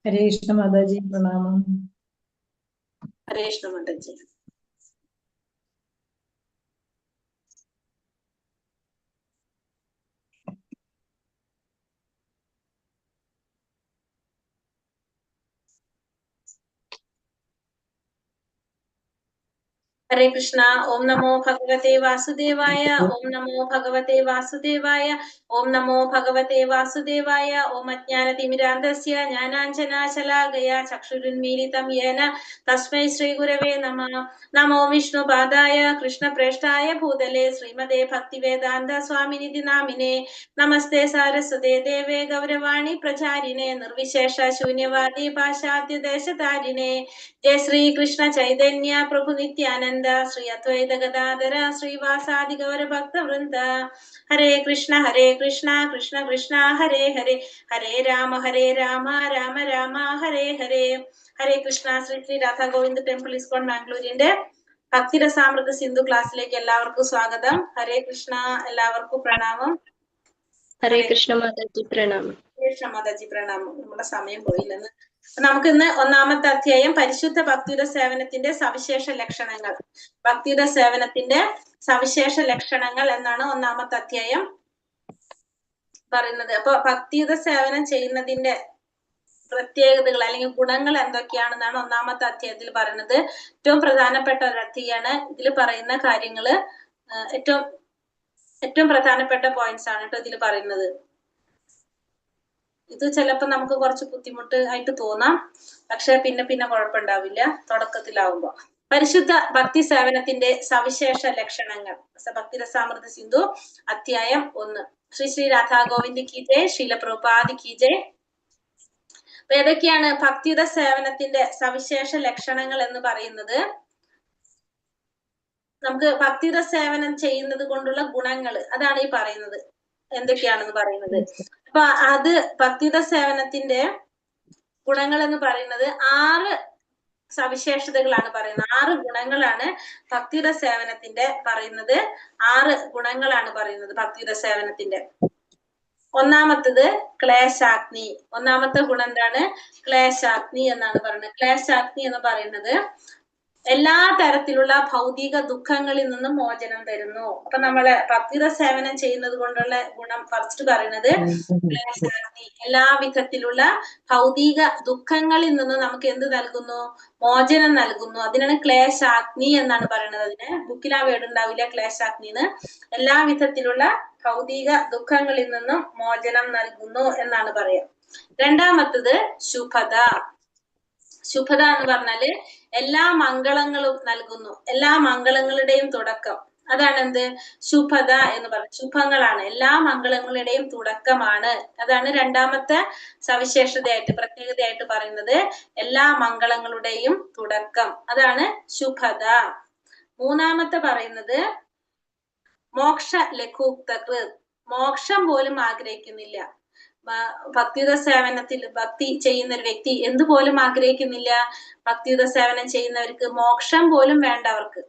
हरे कृष्ण माता जी प्रणाम। हरे कृष्ण माता जी। हरे कृष्णा। ओम नमो भगवते वासुदेवाय। ओम नमो भगवते वासुदेवाय। ओम नमो भगवते वासुदेवाय। ओम अज्ञानतिमिरान्धस्य ज्ञानाञ्जनाशलाकया चक्षुरुन्मीलितं येन तस्मै श्रीगुरवे नमः। नमो विष्णुपादाय कृष्णप्रेष्ठाय भूतले श्रीमते भक्तिवेदान्त स्वामिनिधि नामिने। नमस्ते सारस्वते देवे गौरवाणी प्रचारिणे निर्विशेष शून्यवादी पाश्चात्य देशधारिणे। जय श्री कृष्ण चैतन्य प्रभु नित्यानंद श्री अद्वैत गदाधर श्रीवासादि गौर भक्त वृंद। हरे कृष्ण कृष्ण कृष्ण हरे हरे, हरे राम राम राम हरे हरे। हरे कृष्ण। ശ്രീ ശ്രീ രാധാ ഗോവിന്ദ് ടെമ്പിൾ ഇസ്കോൺ മാംഗ്ലൂരിന്റെ ഭക്തിരസാമൃത സിന്ധു ക്ലാസ്സിലേക്ക് എല്ലാവർക്കും സ്വാഗതം. ഹരേ കൃഷ്ണ. എല്ലാവർക്കും പ്രണാമം. ഹരേ കൃഷ്ണ മാതാജി പ്രണാമം. കൃഷ്ണ മാതാജി പ്രണാമം. നമ്മുടെ സമയം പോയില്ലെന്ന്. നമുക്ക് ഇന്ന് ഒന്നാമത്തെ അധ്യായം പരിശുദ്ധ ഭക്തിയുടെ സേവനത്തിന്റെ സവിശേഷ ലക്ഷണങ്ങൾ. ഭക്തിയുടെ സേവനത്തിന്റെ സവിശേഷ ലക്ഷണങ്ങൾ എന്നാണ് ഒന്നാമത്തെ അധ്യായം പറയുന്നത്. അപ്പൊ ഭക്തിയുടെ സേവനം ചെയ്യുന്നതിന്റെ പ്രത്യേകതകൾ അല്ലെങ്കിൽ ഗുണങ്ങൾ എന്തൊക്കെയാണെന്നാണ് ഒന്നാമത്തെ അധ്യായത്തിൽ പറയുന്നത്. ഏറ്റവും പ്രധാനപ്പെട്ട ഒരു അധ്യായമാണ്. ഇതിൽ പറയുന്ന കാര്യങ്ങള് ഏറ്റവും പ്രധാനപ്പെട്ട പോയിന്റ്സ് ആണ് കേട്ടോ ഇതിൽ പറയുന്നത്. ഇത് ചിലപ്പോൾ നമുക്ക് കുറച്ച് ബുദ്ധിമുട്ട് ആയിട്ട് തോന്നാം, പക്ഷെ പിന്നെ കുഴപ്പമുണ്ടാവില്ല തുടക്കത്തിലാവുമ്പോ. പരിശുദ്ധ ഭക്തി സേവനത്തിന്റെ സവിശേഷ ലക്ഷണങ്ങൾ. ഭക്തിരസാമൃത സിന്ധു അധ്യായം 1. ശ്രീ ശ്രീ രാധാ ഗോവിന്ദ് കി ജയ്, ശീല പ്രഭുപാദ് കി ജയ്. അപ്പൊ ഏതൊക്കെയാണ് ഭക്തിയുടെ സേവനത്തിന്റെ സവിശേഷ ലക്ഷണങ്ങൾ എന്ന് പറയുന്നത്? നമുക്ക് ഭക്തിയുടെ സേവനം ചെയ്യുന്നത് കൊണ്ടുള്ള ഗുണങ്ങൾ അതാണ് ഈ പറയുന്നത്. എന്തൊക്കെയാണെന്ന് പറയുന്നത്. അപ്പൊ അത് ഭക്തിയുടെ സേവനത്തിന്റെ ഗുണങ്ങൾ എന്ന് പറയുന്നത് 6 സവിശേഷതകളാണ് പറയുന്നത്. 6 ഗുണങ്ങളാണ് ഭക്തിയുടെ സേവനത്തിന്റെ പറയുന്നത്. 6 ഗുണങ്ങളാണ് പറയുന്നത് ഭക്തിയുടെ സേവനത്തിന്റെ. ഒന്നാമത്തത് ക്ലേശാഗ്നി. ഒന്നാമത്തെ ഗുണം എന്താണ്? ക്ലേശാഗ്നി എന്നാണ് പറയുന്നത്. ക്ലേശാഗ്നി എന്ന് പറയുന്നത് എല്ലാ തരത്തിലുള്ള ഭൗതിക ദുഃഖങ്ങളിൽ നിന്നും മോചനം തരുന്നു. അപ്പൊ നമ്മളെ ഭക്തിയുടെ സേവനം ചെയ്യുന്നത് കൊണ്ടുള്ള ഗുണം ഫസ്റ്റ് പറയുന്നത് ക്ലേശാഗ്നി. എല്ലാ വിധത്തിലുള്ള ഭൗതിക ദുഃഖങ്ങളിൽ നിന്നും നമുക്ക് എന്ത് നൽകുന്നു? മോചനം നൽകുന്നു. അതിനാണ് ക്ലേശാഗ്നി എന്നാണ് പറയുന്നത്. അതിന് ബുക്കിൽ ആ വേർഡ് ഉണ്ടാവില്ല ക്ലേശാഗ്നി എന്ന്. എല്ലാ വിധത്തിലുള്ള ഭൗതിക ദുഃഖങ്ങളിൽ നിന്നും മോചനം നൽകുന്നു എന്നാണ് പറയാ. രണ്ടാമത്തത് ശുഭത. ശുഭത എന്ന് പറഞ്ഞാല് എല്ലാ മംഗളങ്ങളും നൽകുന്നു. എല്ലാ മംഗളങ്ങളുടെയും തുടക്കം. അതാണ് എന്ത്? ശുഭത എന്ന് പറയുന്നത്. ശുഭങ്ങളാണ്, എല്ലാ മംഗളങ്ങളുടെയും തുടക്കമാണ്. അതാണ് രണ്ടാമത്തെ സവിശേഷതയായിട്ട് പ്രത്യേകതയായിട്ട് പറയുന്നത്. എല്ലാ മംഗളങ്ങളുടെയും തുടക്കം, അതാണ് ശുഭത. മൂന്നാമത്തെ പറയുന്നത് മോക്ഷ ലഘുക്തകൃത്. മോക്ഷം പോലും ആഗ്രഹിക്കുന്നില്ല. ഭക്തിയുടെ സേവനത്തിൽ ഭക്തി ചെയ്യുന്ന ഒരു വ്യക്തി എന്തുപോലും ആഗ്രഹിക്കുന്നില്ല. ഭക്തിയുടെ സേവനം ചെയ്യുന്നവർക്ക് മോക്ഷം പോലും വേണ്ട അവർക്ക്.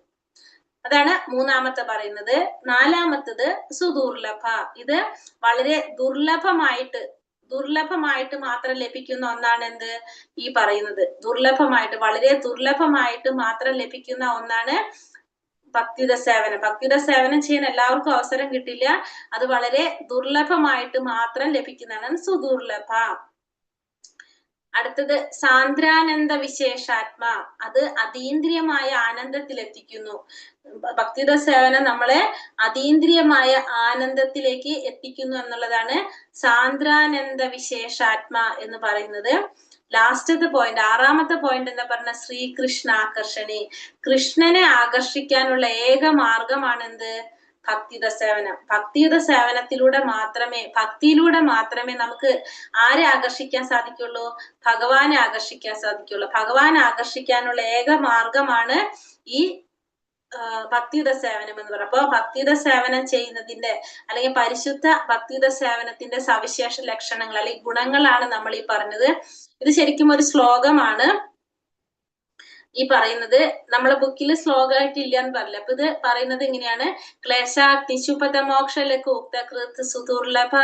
അതാണ് മൂന്നാമത്തെ പറയുന്നത്. നാലാമത്തത് സുദുർലഭ. ഇത് വളരെ ദുർലഭമായിട്ട് മാത്രം ലഭിക്കുന്ന ഒന്നാണ് എന്ത് ഈ പറയുന്നത്. വളരെ ദുർലഭമായിട്ട് മാത്രം ലഭിക്കുന്ന ഒന്നാണ് ഭക്തിയുടെ സേവനം. ഭക്തിയുടെ സേവനം ചെയ്യാൻ എല്ലാവർക്കും അവസരം കിട്ടില്ല. അത് വളരെ ദുർലഭമായിട്ട് മാത്രം ലഭിക്കുന്നതാണ് സുദുർലഭ. അടുത്തത് സാന്ദ്രാനന്ദ വിശേഷാത്മ. അത് അതീന്ദ്രിയമായ ആനന്ദത്തിൽ എത്തിക്കുന്നു. ഭക്തിയുടെ സേവനം നമ്മളെ അതീന്ദ്രിയമായ ആനന്ദത്തിലേക്ക് എത്തിക്കുന്നു എന്നുള്ളതാണ് സാന്ദ്രാനന്ദ വിശേഷാത്മ എന്ന് പറയുന്നത്. ലാസ്റ്റത്തെ പോയിന്റ്, 6ാമത്തെ പോയിന്റ് എന്താ പറഞ്ഞ? ശ്രീകൃഷ്ണ ആകർഷണി. കൃഷ്ണനെ ആകർഷിക്കാനുള്ള ഏക മാർഗമാണ് എന്ത്? ഭക്തിയുടെ സേവനം. ഭക്തിയുടെ സേവനത്തിലൂടെ മാത്രമേ നമുക്ക് ആരെ ആകർഷിക്കാൻ സാധിക്കുള്ളൂ? ഭഗവാനെ ആകർഷിക്കാൻ സാധിക്കുള്ളൂ. ഭഗവാനെ ആകർഷിക്കാനുള്ള ഏക മാർഗമാണ് ഈ ഭക്തിയുടെ സേവനം എന്ന് പറയുന്നത്. അപ്പൊ ഭക്തിയുടെ സേവനം ചെയ്യുന്നതിന്റെ അല്ലെങ്കിൽ പരിശുദ്ധ ഭക്തിയുടെ സേവനത്തിന്റെ സവിശേഷ ലക്ഷണങ്ങൾ അല്ലെങ്കിൽ ഗുണങ്ങളാണ് നമ്മൾ ഈ പറഞ്ഞത്. ഇത് ശരിക്കും ഒരു ശ്ലോകമാണ്. ഈ പറയുന്നത് നമ്മളെ ബുക്കിൽ ശ്ലോകമായിട്ട് ഇല്ല എന്ന് പറഞ്ഞില്ല. അപ്പൊ ഇത് പറയുന്നത് ഇങ്ങനെയാണ്: ക്ലേശാഗ്നിശുപത മോക്ഷലക്ക് ഉക്തകൃത് സുദുർലഭ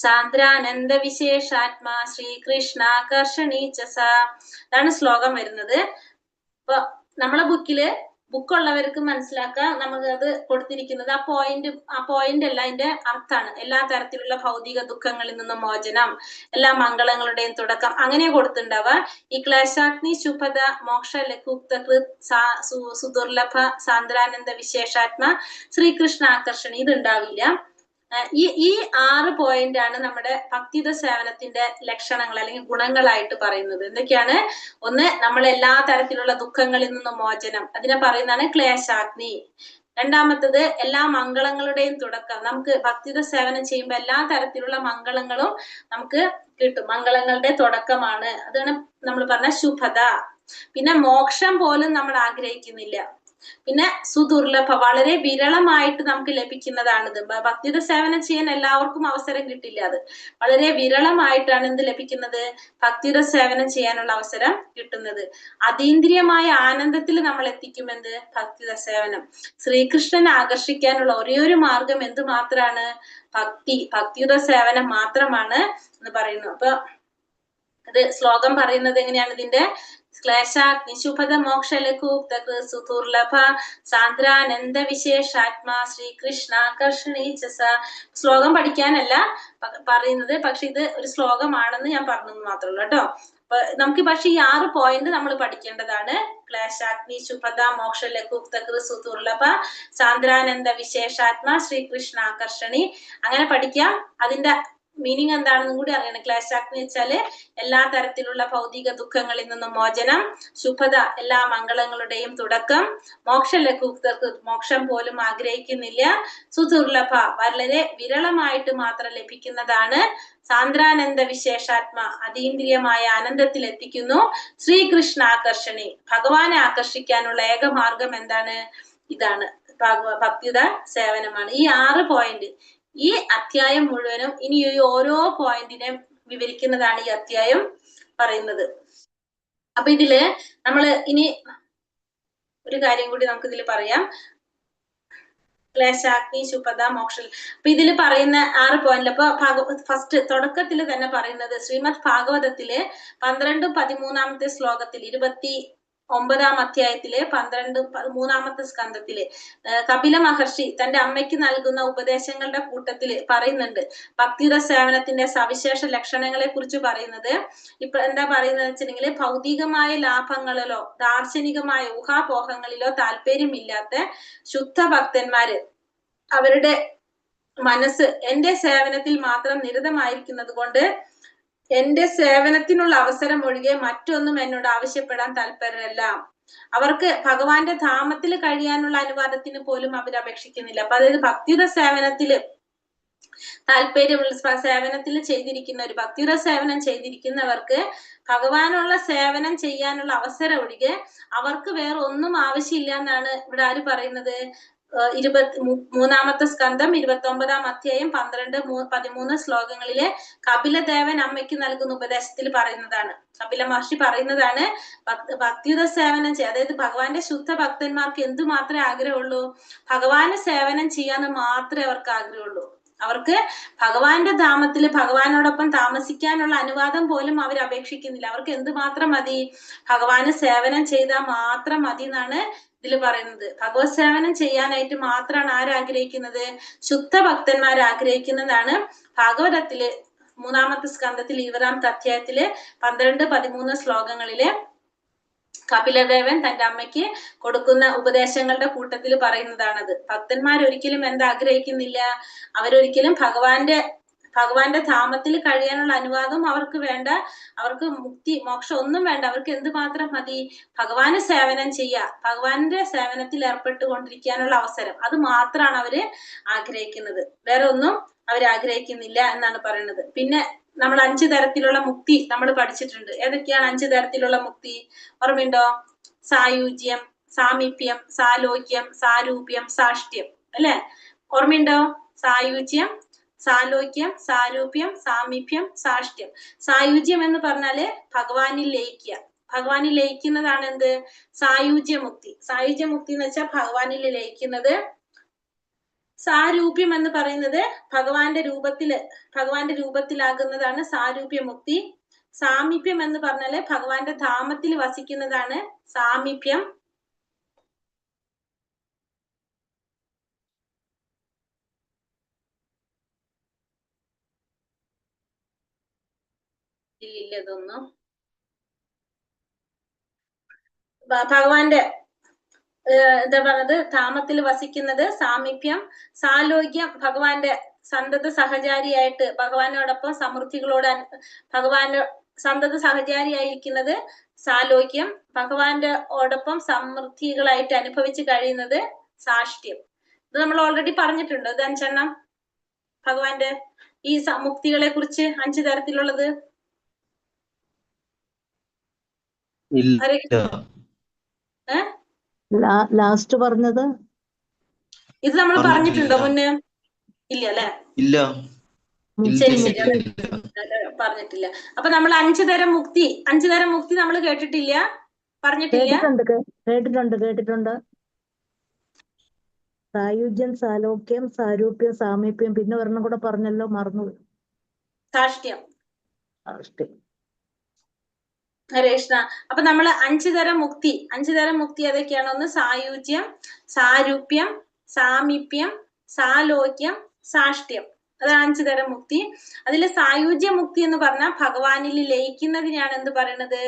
സാന്ദ്രാനന്ദ വിശേഷാത്മാ ശ്രീകൃഷ്ണാകർഷണീചസ. അതാണ് ശ്ലോകം വരുന്നത്. അപ്പൊ നമ്മളെ ബുക്കുള്ളവർക്ക് മനസ്സിലാക്കാം. നമുക്ക് അത് കൊടുത്തിരിക്കുന്നത് ആ പോയിന്റ് അല്ല, അതിന്റെ അർത്ഥാണ്. എല്ലാ തരത്തിലുള്ള ഭൗതിക ദുഃഖങ്ങളിൽ നിന്നും മോചനം, എല്ലാ മംഗളങ്ങളുടെയും തുടക്കം, അങ്ങനെ കൊടുത്തിട്ടുണ്ടാവുക. ഈ ക്ലേശാഗ്നി ശുഭത മോക്ഷ ലഘുക്തകൃത് സുദുർലഭ സാന്ദ്രാനന്ദ വിശേഷാത്മ ശ്രീകൃഷ്ണ ആകർഷണി ഇത് ഉണ്ടാവില്ല. ഈ 6 പോയിന്റ് ആണ് നമ്മുടെ ഭക്തിയുത സേവനത്തിന്റെ ലക്ഷണങ്ങൾ അല്ലെങ്കിൽ ഗുണങ്ങളായിട്ട് പറയുന്നത്. എന്തൊക്കെയാണ്? ഒന്ന്, നമ്മൾ എല്ലാ തരത്തിലുള്ള ദുഃഖങ്ങളിൽ നിന്നും മോചനം, അതിനെ പറയുന്നതാണ് ക്ലേശാഗ്നി. രണ്ടാമത്തത്, എല്ലാ മംഗളങ്ങളുടെയും തുടക്കം. നമുക്ക് ഭക്തിയുത സേവനം ചെയ്യുമ്പോൾ എല്ലാ തരത്തിലുള്ള മംഗളങ്ങളും നമുക്ക് കിട്ടും, മംഗളങ്ങളുടെ തുടക്കമാണ്. അതാണ് നമ്മൾ പറഞ്ഞ ശുഭത. പിന്നെ മോക്ഷം പോലും നമ്മൾ ആഗ്രഹിക്കുന്നില്ല. പിന്നെ സുദുർലഭ, വളരെ വിരളമായിട്ട് നമുക്ക് ലഭിക്കുന്നതാണിത്. ഭക്തിയുത സേവനം ചെയ്യാൻ എല്ലാവർക്കും അവസരം കിട്ടില്ല. അത് വളരെ വിരളമായിട്ടാണ് എന്ത് ലഭിക്കുന്നത്? ഭക്തിയുത സേവനം ചെയ്യാനുള്ള അവസരം കിട്ടുന്നത്. അതീന്ദ്രിയമായ ആനന്ദത്തിൽ നമ്മൾ എത്തിക്കുമെന്ത്? ഭക്തിയുത സേവനം. ശ്രീകൃഷ്ണനെ ആകർഷിക്കാനുള്ള ഒരേ ഒരു മാർഗം എന്ത് മാത്രമാണ്? ഭക്തിയുത സേവനം മാത്രമാണ് എന്ന് പറയുന്നു. അപ്പൊ ഇത് ശ്ലോകം പറയുന്നത് എങ്ങനെയാണ്? ഇതിന്റെ ക്ലേശാഗ്നിശുഭത മോക്ഷ ലഘുക്തകൃത് സുദുർലഭ സാന്ദ്രാനന്ദ വിശേഷാത്മാ ശ്രീകൃഷ്ണാകർഷണീചസ. ശ്ലോകം പഠിക്കാനല്ല പറയുന്നത്, പക്ഷെ ഇത് ഒരു ശ്ലോകമാണെന്ന് ഞാൻ പറഞ്ഞെന്ന് മാത്രമേ ഉള്ളൂ കേട്ടോ. നമുക്ക് പക്ഷെ ഈ 6 പോയിന്റ് നമ്മൾ പഠിക്കേണ്ടതാണ്. ക്ലേശാഗ്നി ശുഭത മോക്ഷ ലഘുക്തകൃത് സുദുർലഭ സാന്ദ്രാനന്ദ വിശേഷാത്മാ ശ്രീകൃഷ്ണാകർഷണി, അങ്ങനെ പഠിക്കാം. അതിന്റെ മീനിങ് എന്താണെന്നും കൂടി അറിയണം. ക്ലേശാഗ്നി വെച്ചാല് എല്ലാ തരത്തിലുള്ള ഭൗതിക ദുഃഖങ്ങളിൽ നിന്നും മോചനം, ശുഭത എല്ലാ മംഗളങ്ങളുടെയും തുടക്കം, മോക്ഷ ലഘുക്തർക്ക് മോക്ഷം പോലും ആഗ്രഹിക്കുന്നില്ല, സുദുർലഭ വളരെ വിരളമായിട്ട് മാത്രം ലഭിക്കുന്നതാണ്, സാന്ദ്രാനന്ദ വിശേഷാത്മ അതീന്ദ്രിയമായ ആനന്ദത്തിൽ എത്തിക്കുന്നു, ശ്രീകൃഷ്ണാകർഷണി ഭഗവാനെ ആകർഷിക്കാനുള്ള ഏക മാർഗം എന്താണ്? ഇതാണ്, ഭക്തിയുത സേവനമാണ്. ഈ 6 പോയിന്റ് ഈ അധ്യായം മുഴുവനും ഇനി ഈ ഓരോ പോയിന്റിനെ വിവരിക്കുന്നതാണ് ഈ അധ്യായം പറയുന്നത്. അപ്പൊ ഇതില് നമ്മള് ഇനി ഒരു കാര്യം കൂടി നമുക്ക് ഇതിൽ പറയാം. ക്ലേശാഗ്നി ശുഭത മോക്ഷ. അപ്പൊ ഇതിൽ പറയുന്ന 6 പോയിന്റ്. അപ്പൊ ഫസ്റ്റ് തുടക്കത്തിൽ തന്നെ പറയുന്നത് ശ്രീമദ് ഭാഗവതത്തില് 12-13 ശ്ലോകത്തിൽ 29 അധ്യായത്തിലെ 13 സ്കന്ധത്തില് കപില മഹർഷി തന്റെ അമ്മയ്ക്ക് നൽകുന്ന ഉപദേശങ്ങളുടെ കൂട്ടത്തില് പറയുന്നുണ്ട് ഭക്തിയുത സേവനത്തിന്റെ സവിശേഷ ലക്ഷണങ്ങളെ കുറിച്ച് പറയുന്നത്. ഇപ്പൊ എന്താ പറയുന്നത് വെച്ചിട്ടുണ്ടെങ്കിൽ, ഭൗതികമായ ലാഭങ്ങളിലോ ദാർശനികമായ ഊഹാപോഹങ്ങളിലോ താല്പര്യമില്ലാത്ത ശുദ്ധ ഭക്തന്മാര് അവരുടെ മനസ്സ് എന്റെ സേവനത്തിൽ മാത്രം നിരതമായിരിക്കുന്നത് കൊണ്ട് എന്റെ സേവനത്തിനുള്ള അവസരം ഒഴികെ മറ്റൊന്നും എന്നോട് ആവശ്യപ്പെടാൻ താല്പര്യമല്ല. അവർക്ക് ഭഗവാന്റെ ധാമത്തിൽ കഴിയാനുള്ള അനുവാദത്തിന് പോലും അവർ അപേക്ഷിക്കുന്നില്ല. അപ്പൊ അതായത് ഭക്തിയുത സേവനത്തില് താല്പര്യമുള്ള സേവനത്തിൽ ചെയ്തിരിക്കുന്നവർ, ഭക്തിയുത സേവനം ചെയ്തിരിക്കുന്നവർക്ക് ഭഗവാനുള്ള സേവനം ചെയ്യാനുള്ള അവസരം ഒഴികെ അവർക്ക് വേറെ ഒന്നും ആവശ്യമില്ല എന്നാണ് ഇവിടെ ആര് പറയുന്നത്? 23 സ്കന്ധം 29 അധ്യായം 12-13 ശ്ലോകങ്ങളിലെ കപിലദേവൻ അമ്മയ്ക്ക് നൽകുന്ന ഉപദേശത്തിൽ പറയുന്നതാണ്. കപില മഹർഷി പറയുന്നതാണ് ഭക്തിയുത സേവനം ചെയ്യുക, അതായത് ഭഗവാന്റെ ശുദ്ധ ഭക്തന്മാർക്ക് എന്തു മാത്രമേ ആഗ്രഹമുള്ളൂ? ഭഗവാന് സേവനം ചെയ്യാന്ന് മാത്രമേ അവർക്ക് ആഗ്രഹമുള്ളൂ. അവർക്ക് ഭഗവാന്റെ ധാമത്തിൽ ഭഗവാനോടൊപ്പം താമസിക്കാനുള്ള അനുവാദം പോലും അവർ അപേക്ഷിക്കുന്നില്ല. അവർക്ക് എന്തുമാത്രം മതി? ഭഗവാന് സേവനം ചെയ്താൽ മാത്രം മതി എന്നാണ് ഇതിൽ പറയുന്നത്. ഭഗവത് സേവനം ചെയ്യാനായിട്ട് മാത്രമാണ് ആരാഗ്രഹിക്കുന്നത്? ശുദ്ധ ഭക്തന്മാർ ആഗ്രഹിക്കുന്നതാണ്. ഭാഗവതത്തില് 3 സ്കന്ധത്തിൽ 20 അധ്യായത്തില് 12-13 ശ്ലോകങ്ങളില് കപിലദേവൻ തന്റെ അമ്മയ്ക്ക് കൊടുക്കുന്ന ഉപദേശങ്ങളുടെ കൂട്ടത്തിൽ പറയുന്നതാണത്. ഭക്തന്മാരൊരിക്കലും എന്താഗ്രഹിക്കുന്നില്ല? അവരൊരിക്കലും ഭഗവാന്റെ ധാമത്തിൽ കഴിയാനുള്ള അനുവാദം അവർക്ക് വേണ്ട, അവർക്ക് മുക്തി മോക്ഷം ഒന്നും വേണ്ട. അവർക്ക് എന്തുമാത്രം മതി? ഭഗവാന് സേവനം ചെയ്യുക, ഭഗവാന്റെ സേവനത്തിൽ ഏർപ്പെട്ടുകൊണ്ടിരിക്കാനുള്ള അവസരം, അത് മാത്രമാണ് അവര് ആഗ്രഹിക്കുന്നത്. വേറെ ഒന്നും അവർ ആഗ്രഹിക്കുന്നില്ല എന്നാണ് പറയുന്നത്. പിന്നെ നമ്മൾ 5 തരത്തിലുള്ള മുക്തി നമ്മൾ പഠിച്ചിട്ടുണ്ട്. ഏതൊക്കെയാണ് 5 തരത്തിലുള്ള മുക്തി? ഓർമ്മയുണ്ടോ? സായുജ്യം, സാമീപ്യം, സാലോക്യം, സാരൂപ്യം, സാഷ്ട്യം, അല്ലെ? ഓർമ്മയുണ്ടോ? സായുജ്യം, സാലോക്യം, സാരൂപ്യം, സാമീപ്യം, സാഷ്ട്യം. സായുജ്യം എന്ന് പറഞ്ഞാല് ഭഗവാനിൽ ലയിക്കുക, ഭഗവാനിൽ ലയിക്കുന്നതാണ് എന്ത്? സായുജ്യമുക്തി. സായുജ്യമുക്തി എന്ന് വെച്ചാൽ ഭഗവാനിൽ ലയിക്കുന്നത്. സാരൂപ്യം എന്ന് പറയുന്നത് ഭഗവാന്റെ രൂപത്തിലാകുന്നതാണ് സാരൂപ്യമുക്തി. സാമീപ്യം എന്ന് പറഞ്ഞാല് ഭഗവാന്റെ ധാമത്തിൽ വസിക്കുന്നതാണ് സാമീപ്യം. ഇല്ല ഇതൊന്നും ഭഗവാന്റെ എന്താ പറഞ്ഞത് ധാമത്തിൽ വസിക്കുന്നത് സാമീപ്യം. സാലോക്യം ഭഗവാന്റെ സന്തത സഹചാരിയായിട്ട് ഭഗവാനോടൊപ്പം സമൃദ്ധികളോട് ഭഗവാന്റെ സന്തത സഹചാരിയായിരിക്കുന്നത് സാലോക്യം. ഭഗവാന്റെ ഓടൊപ്പം സമൃദ്ധികളായിട്ട് അനുഭവിച്ച് കഴിയുന്നത് സാഷ്ട്യം. ഇത് നമ്മൾ ഓൾറെഡി പറഞ്ഞിട്ടുണ്ട്. ഇത് 5 എണ്ണം ഭഗവാന്റെ ഈ മുക്തികളെ കുറിച്ച് 5 തരത്തിലുള്ളത്. ലാസ്റ്റ് പറഞ്ഞത് ഇത് നമ്മൾ പറഞ്ഞിട്ടുണ്ടോ മുന്നേ? ഇല്ല അല്ലെ? ഇല്ല, ശരി ശരി, പറഞ്ഞിട്ടില്ല. അപ്പൊ നമ്മൾ 5 തരം മുക്തി നമ്മൾ കേട്ടിട്ടില്ല, പറഞ്ഞിട്ടില്ല. കേട്ടിട്ടുണ്ട്. സായുജ്യം, സാലോക്യം, സാരൂപ്യം, സാമീപ്യം, പിന്നെ ഒരെണ്ണം കൂടെ പറഞ്ഞല്ലോ, മറന്നു. സാഷ്ട്യം. ഹരേ കൃഷ്ണ. അപ്പൊ നമ്മൾ 5 തരം മുക്തി ഏതൊക്കെയാണ്? ഒന്ന് സായുജ്യം, സാരൂപ്യം, സാമീപ്യം, സാലോക്യം, സാഷ്ട്യം. അതാണ് 5 തരം മുക്തി. അതിൽ സായുജ്യ മുക്തി എന്ന് പറഞ്ഞാൽ ഭഗവാനിൽ ലയിക്കുന്നതിനാണ് എന്ത് പറയുന്നത്?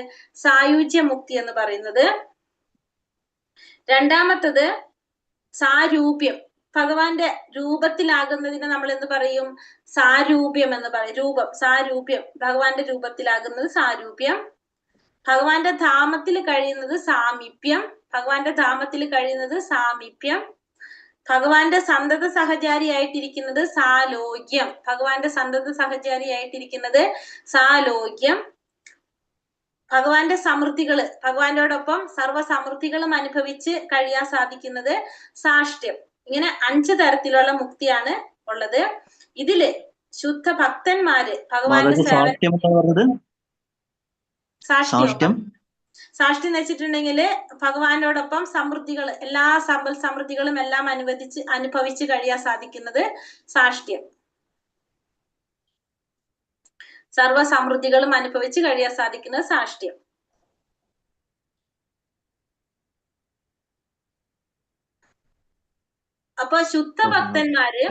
സായുജ്യ മുക്തി എന്ന് പറയുന്നത്. രണ്ടാമത്തത് സാരൂപ്യം, ഭഗവാന്റെ രൂപത്തിലാകുന്നതിന് നമ്മൾ എന്ത് പറയും? സാരൂപ്യം എന്ന് പറയും. സാരൂപ്യം, ഭഗവാന്റെ രൂപത്തിലാകുന്നത് സാരൂപ്യം. ഭഗവാന്റെ ധാമത്തിൽ കഴിയുന്നത് സാമീപ്യം. ഭഗവാന്റെ സന്തത സഹചാരിയായിട്ടിരിക്കുന്നത് സാലോക്യം. ഭഗവാന്റെ സമൃദ്ധികള്, ഭഗവാന്റോടൊപ്പം സർവ്വസമൃദ്ധികളും അനുഭവിച്ച് കഴിയാൻ സാധിക്കുന്നത് സാഷ്ട്യം. ഇങ്ങനെ 5 തരത്തിലുള്ള മുക്തിയാണ് ഉള്ളത്. ഇതില് ശുദ്ധ ഭക്തന്മാര് ഭഗവാന്റെ സാഷ്ട്യം എന്ന് വെച്ചിട്ടുണ്ടെങ്കില് ഭഗവാനോടൊപ്പം സമൃദ്ധികൾ, എല്ലാ സമൃദ്ധികളും എല്ലാം അനുഭവിച്ച് കഴിയാൻ സാധിക്കുന്നത് സാഷ്ട്യം. സർവ്വസമൃദ്ധികളും അനുഭവിച്ച് കഴിയാൻ സാധിക്കുന്നത് സാഷ്ട്യം. അപ്പൊ ശുദ്ധ ഭക്തന്മാര്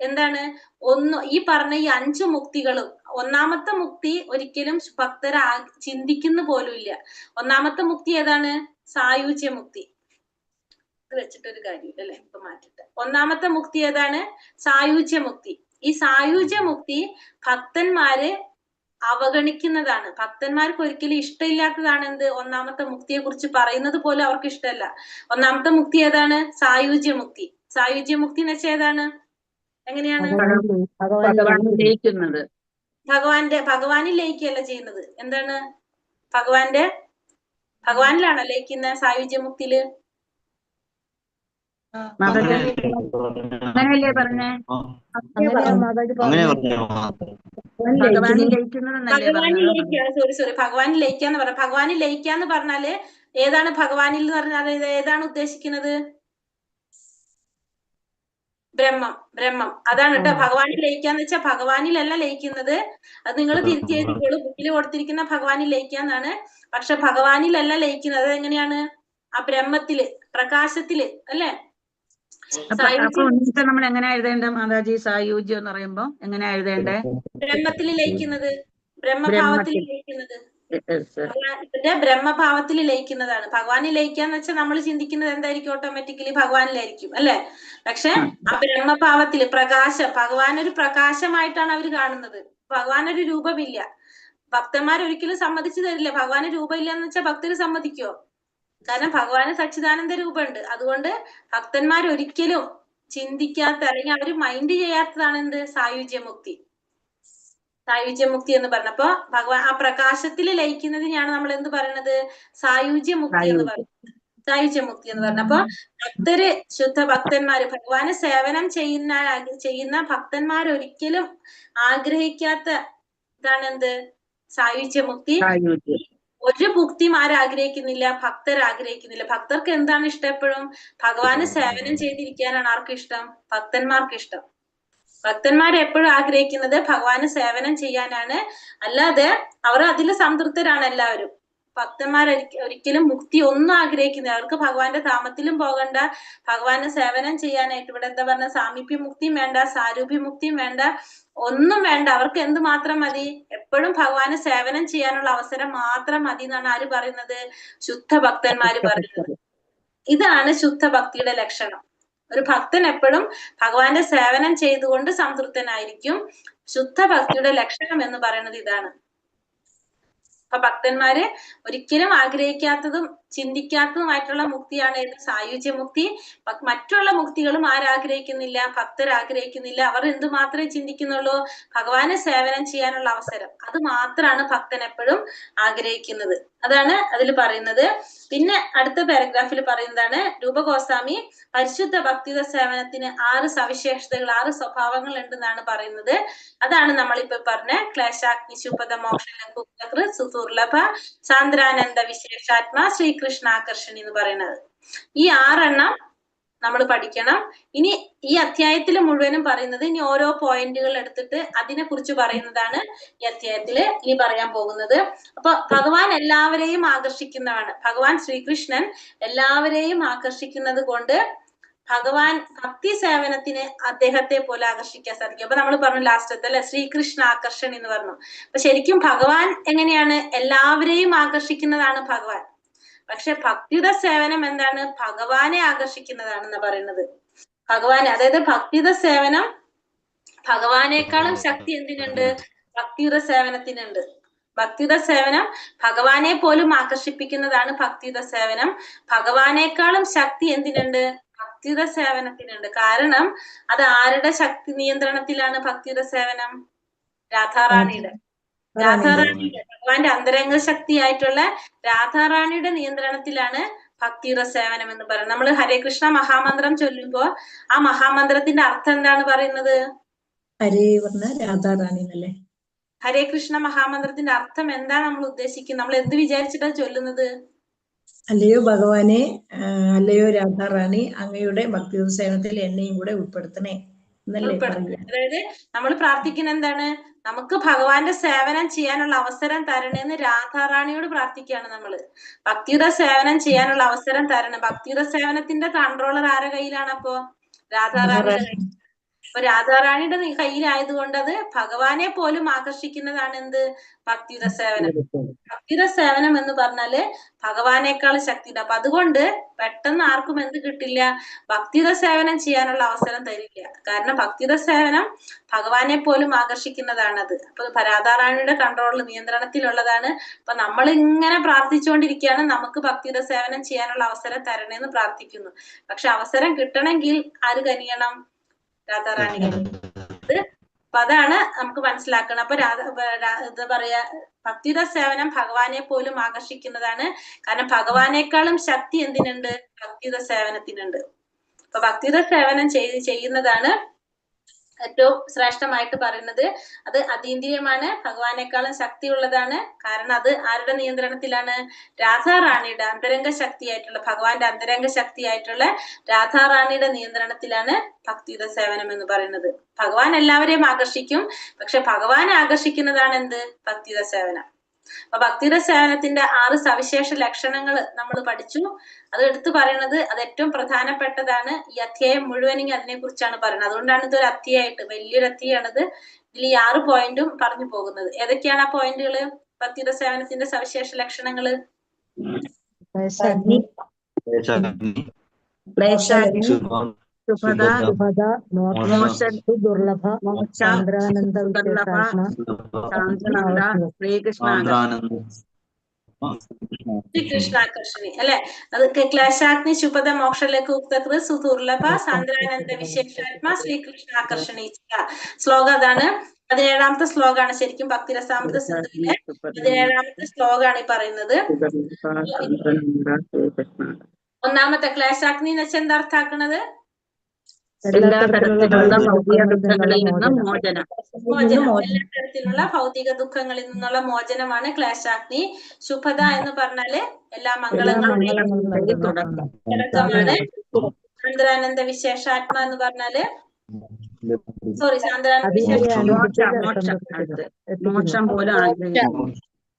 എന്താണ്? ഈ പറഞ്ഞ ഈ 5 മുക്തികളും, ഒന്നാമത്തെ മുക്തി ഒരിക്കലും ഭക്തർ ചിന്തിക്കുന്ന പോലും ഇല്ല. ഒന്നാമത്തെ മുക്തി ഏതാണ്? സായുജ്യ മുക്തി. ഇത് വെച്ചിട്ടൊരു കാര്യമില്ല അല്ലെ, ഇപ്പൊ മാറ്റിട്ട്. ഒന്നാമത്തെ മുക്തി ഏതാണ്? സായുജ്യ മുക്തി. ഈ സായുജ്യ മുക്തി ഭക്തന്മാര് അവഗണിക്കുന്നതാണ്. ഭക്തന്മാർക്ക് ഒരിക്കലും ഇഷ്ടമില്ലാത്തതാണ് എന്ത്? ഒന്നാമത്തെ മുക്തിയെ കുറിച്ച് പറയുന്നത് പോലും അവർക്ക് ഇഷ്ടമല്ല. ഒന്നാമത്തെ മുക്തി ഏതാണ്? സായുജ്യ മുക്തി. എന്ന് വെച്ചാൽ ഏതാണ്? എങ്ങനെയാണ്? ഭഗവാനിൽ ലയിക്കുകയല്ല ചെയ്യുന്നത്. എന്താണ്? ഭഗവാനിലാണോ ലയിക്കുന്ന സായുജ്യ മുക്തിയില്? അങ്ങനെയല്ലേ പറഞ്ഞേ? ഭഗവാനിൽ ലയിക്കാന്ന് പറഞ്ഞ, ഭഗവാനിൽ ലയിക്കാന്ന് പറഞ്ഞാല് ഏതാണ്? ഭഗവാനിൽ എന്ന് പറഞ്ഞാൽ ഏതാണ് ഉദ്ദേശിക്കുന്നത്? ബ്രഹ്മം. അതാണ് കേട്ടോ. ഭഗവാനിൽ ലയിക്കാന്ന് വെച്ചാൽ ഭഗവാനിലല്ല ലയിക്കുന്നത്. അത് നിങ്ങൾ തിരിച്ചു എഴുതിക്കോളൂ. ബുക്കിൽ കൊടുത്തിരിക്കുന്ന ഭഗവാനിൽ ലയിക്കാന്നാണ്. പക്ഷെ ഭഗവാനിലല്ല ലയിക്കുന്നത്. അതെങ്ങനെയാണ്? ആ ബ്രഹ്മത്തില്, പ്രകാശത്തില് അല്ലെ? നമ്മൾ എങ്ങനെ എഴുതേണ്ട മാതാജി? സായുജ്യം എന്ന് പറയുമ്പോ എങ്ങനെയാ എഴുതേണ്ടേ? ബ്രഹ്മത്തിൽ ലയിക്കുന്നത്, ബ്രഹ്മഭാവത്തിൽ ലയിക്കുന്നത്, ബ്രഹ്മഭാവത്തിൽ ലയിക്കുന്നതാണ്. ഭഗവാനിൽ ലയിക്കാന്ന് വെച്ചാൽ നമ്മൾ ചിന്തിക്കുന്നത് എന്തായിരിക്കും? ഓട്ടോമാറ്റിക്കലി ഭഗവാനിലായിരിക്കും അല്ലെ? പക്ഷെ ആ ബ്രഹ്മഭാവത്തില് ഭഗവാൻ ഒരു പ്രകാശമായിട്ടാണ് അവർ കാണുന്നത്. ഭഗവാൻ ഒരു രൂപമില്ല. ഭക്തന്മാർ ഒരിക്കലും സമ്മതിച്ചു തരില്ല. ഭഗവാന് രൂപമില്ല എന്ന് വെച്ചാൽ ഭക്തര് സമ്മതിക്കോ? കാരണം ഭഗവാന് സച്ചിദാനന്ദ രൂപമുണ്ട്. അതുകൊണ്ട് ഭക്തന്മാർ ഒരിക്കലും ചിന്തിക്കാത്ത, അല്ലെങ്കിൽ അവര് മൈൻഡ് ചെയ്യാത്തതാണ് എന്ത്? സായുജ്യമുക്തി എന്ന് പറഞ്ഞപ്പോ ഭഗവാൻ ആ പ്രകാശത്തിൽ ലയിക്കുന്നതിനാണ് നമ്മൾ എന്ത് പറയണത്? സായുജ്യമുക്തി എന്ന് പറഞ്ഞപ്പോ ഭക്തര്, ശുദ്ധ ഭക്തന്മാര്, ഭഗവാന് സേവനം ചെയ്യുന്ന ഭക്തന്മാരൊരിക്കലും ആഗ്രഹിക്കാത്ത ഇതാണ് എന്ത്? സായുജ്യമുക്തി. ഒരു മുക്തിയും ആരാഗ്രഹിക്കുന്നില്ല? ഭക്തർ ആഗ്രഹിക്കുന്നില്ല. ഭക്തർക്ക് എന്താണ് ഇഷ്ടം? എപ്പോഴും ഭഗവാന് സേവനം ചെയ്തിരിക്കാനാണ് ആർക്കും ഇഷ്ടം? ഭക്തന്മാർക്ക് ഇഷ്ടം. ഭക്തന്മാർ എപ്പോഴും ആഗ്രഹിക്കുന്നത് ഭഗവാന് സേവനം ചെയ്യാനാണ്. അല്ലാതെ അവർ അതിൽ സംതൃപ്തരാണ് എല്ലാവരും. ഭക്തന്മാർ ഒരിക്കലും മുക്തി ഒന്നും ആഗ്രഹിക്കുന്നില്ല. അവർക്ക് ഭഗവാന്റെ ധാമത്തിലും പോകണ്ട, ഭഗവാന് സേവനം ചെയ്യാനായിട്ട് ഇവിടെ എന്താ പറഞ്ഞ സാമീപ്യ മുക്തിയും വേണ്ട, സാരൂപ്യ മുക്തിയും വേണ്ട, ഒന്നും വേണ്ട. അവർക്ക് എന്ത് മാത്രം മതി? എപ്പോഴും ഭഗവാന് സേവനം ചെയ്യാനുള്ള അവസരം മാത്രം മതി എന്നാണ് ആര് പറയുന്നത്? ശുദ്ധ ഭക്തന്മാര് പറയുന്നത്. ഇതാണ് ശുദ്ധ ഭക്തിയുടെ ലക്ഷണം. ഒരു ഭക്തൻ എപ്പോഴും ഭഗവാന്റെ സേവനം ചെയ്തുകൊണ്ട് സംതൃപ്തനായിരിക്കും. ശുദ്ധ ഭക്തിയുടെ ലക്ഷണം എന്ന് പറയുന്നത് ഇതാണ്. അപ്പൊ ഭക്തന്മാര് ഒരിക്കലും ആഗ്രഹിക്കാത്തതും ചിന്തിക്കാത്തതുമായിട്ടുള്ള മുക്തിയാണ് ഏത്? സായുജ്യ മുക്തി. മറ്റുള്ള മുക്തികളും ആരാഗ്രഹിക്കുന്നില്ല? ഭക്തർ ആഗ്രഹിക്കുന്നില്ല. അവർ എന്ത് മാത്രമേ ചിന്തിക്കുന്നുള്ളൂ? ഭഗവാനെ സേവനം ചെയ്യാനുള്ള അവസരം. അത് മാത്രമാണ് ഭക്തൻ എപ്പോഴും ആഗ്രഹിക്കുന്നത്. അതാണ് അതിൽ പറയുന്നത്. പിന്നെ അടുത്ത പാരഗ്രാഫിൽ പറയുന്നതാണ് രൂപഗോസ്വാമി പരിശുദ്ധ ഭക്തിയുടെ സേവനത്തിന് 6 സവിശേഷതകൾ, 6 സ്വഭാവങ്ങൾ ഉണ്ടെന്നാണ് പറയുന്നത്. അതാണ് നമ്മളിപ്പോ പറഞ്ഞ ക്ലേശാഗ്നി ശുഭത മോക്ഷ സുദുർലഭ സാന്ദ്രാനന്ദ വിശേഷാത്മാ ശ്രീകൃഷ്ണാകർഷണി എന്ന് പറയുന്നത്. ഈ 6 എണ്ണം നമ്മൾ പഠിക്കണം. ഇനി ഈ അധ്യായത്തിൽ മുഴുവനും പറയുന്നത്, ഇനി ഓരോ പോയിന്റുകൾ എടുത്തിട്ട് അതിനെ കുറിച്ച് പറയുന്നതാണ് ഈ അധ്യായത്തിൽ ഇനി പറയാൻ പോകുന്നത്. അപ്പൊ ഭഗവാൻ എല്ലാവരെയും ആകർഷിക്കുന്നതാണ്. ഭഗവാൻ ശ്രീകൃഷ്ണൻ എല്ലാവരെയും ആകർഷിക്കുന്നത് കൊണ്ട് ഭഗവാൻ ഭക്തി സേവനത്തിന് അദ്ദേഹത്തെ പോലെ ആകർഷിക്കാൻ സാധിക്കും. അപ്പൊ നമ്മൾ പറഞ്ഞു ലാസ്റ്റത്തെ അല്ലെ ശ്രീകൃഷ്ണ ആകർഷണി എന്ന് പറഞ്ഞു. അപ്പൊ ശരിക്കും ഭഗവാൻ എങ്ങനെയാണ്? എല്ലാവരെയും ആകർഷിക്കുന്നതാണ് ഭഗവാൻ. പക്ഷെ ഭക്തിയുടെ സേവനം എന്താണ്? ഭഗവാനെ ആകർഷിക്കുന്നതാണെന്ന് പറയുന്നത്. ഭഗവാനെ, അതായത് ഭക്തിയുടെ സേവനം ഭഗവാനേക്കാളും ശക്തി എന്തിനുണ്ട്? ഭക്തിയുടെ സേവനത്തിനുണ്ട്. ഭക്തിയുടെ സേവനം ഭഗവാനെ പോലും ആകർഷിപ്പിക്കുന്നതാണ് ഭക്തിയുടെ സേവനം. ഭഗവാനേക്കാളും ശക്തി എന്തിനുണ്ട്? ഭക്തിയുടെ സേവനത്തിനുണ്ട്. കാരണം അത് ആരുടെ ശക്തി നിയന്ത്രണത്തിലാണ് ഭക്തിയുടെ സേവനം? രാധാറാണിയുടെ. രാധാറാണിയുടെ, ഭഗവാന്റെ അന്തരംഗ ശക്തിയായിട്ടുള്ള രാധാറാണിയുടെ നിയന്ത്രണത്തിലാണ് ഭക്തിയുടെ സേവനം എന്ന് പറയുന്നത്. നമ്മൾ ഹരേ കൃഷ്ണ മഹാമന്ത്രം ചൊല്ലുമ്പോ ആ മഹാമന്ത്രത്തിന്റെ അർത്ഥം എന്താണ് പറയുന്നത്? ഹരേ പറഞ്ഞ രാധാറാണി എന്നല്ലേ? ഹരേ കൃഷ്ണ മഹാമന്ത്രത്തിന്റെ അർത്ഥം എന്താണ് നമ്മൾ ഉദ്ദേശിക്കുന്നത്? നമ്മൾ എന്ത് വിചാരിച്ചിട്ടാണ് ചൊല്ലുന്നത്? അല്ലയോ ഭഗവാനെ, അല്ലയോ രാധാറാണി, അങ്ങയുടെ ഭക്തി സേവനത്തിൽ എന്നെയും കൂടെ ഉൾപ്പെടുത്തണേ എന്നല്ലേ പറയുക. അതായത് നമ്മൾ പ്രാർത്ഥിക്കുന്ന എന്താണ്? നമുക്ക് ഭഗവാന്റെ സേവനം ചെയ്യാനുള്ള അവസരം തരണേന്ന് രാധാറാണിയോട് പ്രാർത്ഥിക്കുകയാണ് നമ്മള്. ഭക്തിയുടെ സേവനം ചെയ്യാനുള്ള അവസരം തരണം. ഭക്തിയുടെ സേവനത്തിന്റെ കൺട്രോളർ ആരുടെ കയ്യിലാണ്? അപ്പോ രാധാറാണിയുടെ കയ്യിൽ. അപ്പൊ രാധാറാണിയുടെ കയ്യിലായതുകൊണ്ട് അത് ഭഗവാനെ പോലും ആകർഷിക്കുന്നതാണ് എന്ത്? ഭക്തിയുടെ സേവനം. ഭക്തിയുടെ സേവനം എന്ന് പറഞ്ഞാല് ഭഗവാനേക്കാൾ ശക്തിയുണ്ട്. അപ്പൊ അതുകൊണ്ട് പെട്ടെന്ന് ആർക്കും എന്ത് കിട്ടില്ല? ഭക്തിയുടെ സേവനം ചെയ്യാനുള്ള അവസരം തരില്ല. കാരണം ഭക്തിയുടെ സേവനം ഭഗവാനെ പോലും ആകർഷിക്കുന്നതാണത്. അപ്പൊ രാധാറാണിയുടെ കൺട്രോളിൽ നിയന്ത്രണത്തിലുള്ളതാണ്. അപ്പൊ നമ്മൾ ഇങ്ങനെ പ്രാർത്ഥിച്ചുകൊണ്ടിരിക്കുകയാണ്, നമുക്ക് ഭക്തിയുടെ സേവനം ചെയ്യാനുള്ള അവസരം തരണേന്ന് പ്രാർത്ഥിക്കുന്നു. പക്ഷെ അവസരം കിട്ടണമെങ്കിൽ ആര് കനിയണം? രാധാറാണി കനിയണം. അപ്പൊ അതാണ് നമുക്ക് മനസ്സിലാക്കണം. അപ്പൊ എന്താ പറയാ, ഭക്തിയുടെ സേവനം ഭഗവാനെ പോലും ആകർഷിക്കുന്നതാണ്. കാരണം ഭഗവാനേക്കാളും ശക്തി എന്തിനുണ്ട്? ഭക്തിയുടെ സേവനത്തിനുണ്ട്. അപ്പൊ ഭക്തിയുടെ സേവനം ചെയ്യുന്നതാണ് ഏറ്റവും ശ്രേഷ്ഠമായിട്ട് പറയുന്നത്. അത് അതീന്ദ്രിയമാണ്, ഭഗവാനേക്കാളും ശക്തിയുള്ളതാണ്. കാരണം അത് ആരുടെ നിയന്ത്രണത്തിലാണ്? രാധാറാണിയുടെ അന്തരംഗ ശക്തിയായിട്ടുള്ള, ഭഗവാന്റെ അന്തരംഗ ശക്തിയായിട്ടുള്ള രാധാറാണിയുടെ നിയന്ത്രണത്തിലാണ് ഭക്തിയുടെ സേവനം എന്ന് പറയുന്നത്. ഭഗവാൻ എല്ലാവരെയും ആകർഷിക്കും, പക്ഷെ ഭഗവാൻ ആകർഷിക്കുന്നതാണ് എന്ത്? ഭക്തിയുടെ സേവനം. അപ്പൊ ഭക്തിയുടെ സേവനത്തിന്റെ 6 സവിശേഷ ലക്ഷണങ്ങൾ നമ്മൾ പഠിച്ചു. അത് എടുത്തു പറയുന്നത് അത് ഏറ്റവും പ്രധാനപ്പെട്ടതാണ്. ഈ അധ്യായം മുഴുവനും അതിനെ കുറിച്ചാണ് പറയുന്നത്. അതുകൊണ്ടാണ് ഇതൊരു അധ്യായമായിട്ട്, വലിയൊരു അധ്യായമാണിത്. ഇതിൽ ഈ 6 പോയിന്റും പറഞ്ഞു പോകുന്നത്. ഏതൊക്കെയാണ് ആ പോയിന്റുകള്? ഭക്തിയുടെ സേവനത്തിന്റെ സവിശേഷ ലക്ഷണങ്ങള്: ശ്രീകൃഷ്ണാകർഷണി അല്ലെ? അത് ക്ലേശാഗ്നി ശുഭത മോക്ഷ സുദുർലഭ സാന്ദ്രാനന്ദ വിശേഷാത്മാ ശ്രീകൃഷ്ണാകർഷണി. ശ്ലോകം അതാണ്. 17ാമത്തെ ശ്ലോകാണ് ശരിക്കും ഭക്തിരസാമൃത സിന്ധുവിലെ 17ാമത്തെ ശ്ലോകാണ് ഈ പറയുന്നത്. ഒന്നാമത്തെ ക്ലേശാഗ്നി എന്ന് വെച്ചാൽ എന്താ അർത്ഥാക്കണത്? എല്ലാ തരത്തിലുള്ള ഭൗതിക ദുഃഖങ്ങളിൽ നിന്നും മോചനം. മോചനം, എല്ലാ തരത്തിലുള്ള ഭൗതിക ദുഃഖങ്ങളിൽ നിന്നുള്ള മോചനമാണ് ക്ലേശാഗ്നി. ശുഭത എന്ന് പറഞ്ഞാല് എല്ലാ മംഗളങ്ങളുടെയും തുടക്കമാണ്. സാന്ദ്രാനന്ദ വിശേഷാത്മ എന്ന് പറഞ്ഞാല് സാന്ദ്രാനന്ദ വിശേഷം മോക്ഷം പോലെ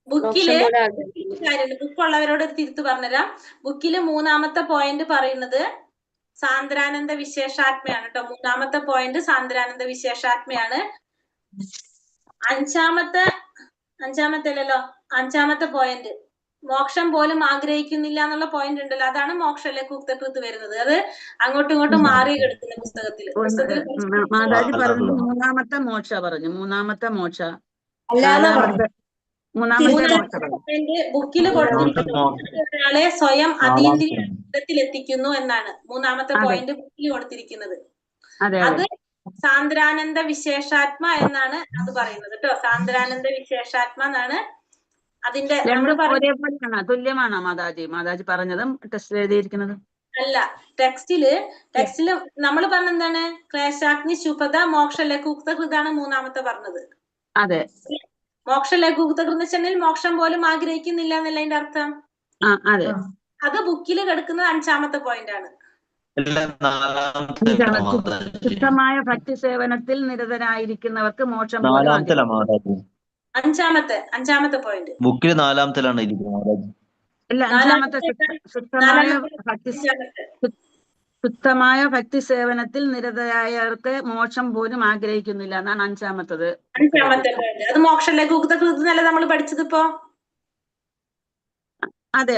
ബുക്കില് ബുക്കുള്ളവരോട് ഒരു തിരുത്ത് പറഞ്ഞുതരാം. ബുക്കില് 3-ാമത്തെ പോയിന്റ് പറയുന്നത് സാന്ദ്രാനന്ദ വിശേഷാത്മയാണ് കേട്ടോ. 3-ാമത്തെ പോയിന്റ് സാന്ദ്രാനന്ദ വിശേഷാത്മയാണ്. അഞ്ചാമത്തെ പോയിന്റ് മോക്ഷം പോലും ആഗ്രഹിക്കുന്നില്ല എന്നുള്ള പോയിന്റ് ഉണ്ടല്ലോ, അതാണ് മോക്ഷലഘുക്തകൃത് വരുന്നത്. അത് അങ്ങോട്ടും ഇങ്ങോട്ടും മാറി കിടക്കുന്ന പുസ്തകത്തില്. മാതാജി പറഞ്ഞു 3-ാമത്തെ മോക്ഷ പറഞ്ഞു. 3-ാമത്തെ മോക്ഷ ബുക്കില് ഒരാളെ സ്വയം അതീന്ദ്രിയത്തിൽ എത്തിക്കുന്നു എന്നാണ് 3-ാമത്തെ പോയിന്റ് ബുക്കിൽ കൊടുത്തിരിക്കുന്നത്. അത് സാന്ദ്രാനന്ദ വിശേഷാത്മ എന്നാണ് അത് പറയുന്നത് കേട്ടോ. സാന്ദ്രാനന്ദ വിശേഷാത്മ എന്നാണ് അതിന്റെ. തുല്യമാണോ മാതാജി പറഞ്ഞതും ടെസ്റ്റിൽ എഴുതിയിരിക്കുന്നതും? അല്ല, ടെക്സ്റ്റില് നമ്മൾ പറഞ്ഞ എന്താണ്? ക്ലേശാഗ്നി, ശുഭത, മോക്ഷ ലഘുക്തകൃതാണ് 3-ാമത്തെ പറഞ്ഞത്. അതെ, മോക്ഷ ലഘുക്തകൃത് വെച്ചാൽ മോക്ഷം പോലും ആഗ്രഹിക്കുന്നില്ല എന്നല്ല അതിന്റെ അർത്ഥം. അതെ, അത് ബുക്കിൽ കിടക്കുന്നത് 5-ാമത്തെ പോയിന്റ് ആണ്. ശുദ്ധമായ ഭക്തി സേവനത്തിൽ നിരതരായിരിക്കുന്നവർക്ക് മോക്ഷം പോലും 5-ാമത്തെ പോയിന്റ് ബുക്കിൽ 4-ാമത്തിലാണ് ഇരിക്കുന്നത്. അല്ല, 5-ാമത്തെ ശുദ്ധമായ ഭക്തി സേവനത്തിൽ നിരതരായവർക്ക് മോക്ഷം പോലും ആഗ്രഹിക്കുന്നില്ല എന്നാണ് 5-ാമത്തത്. 5-ാമത്തെ പോയിന്റ് അത് മോക്ഷ ലഘുക്തകൃത് എന്നല്ല നമ്മൾ പഠിച്ചത് ഇപ്പോ. അതെ,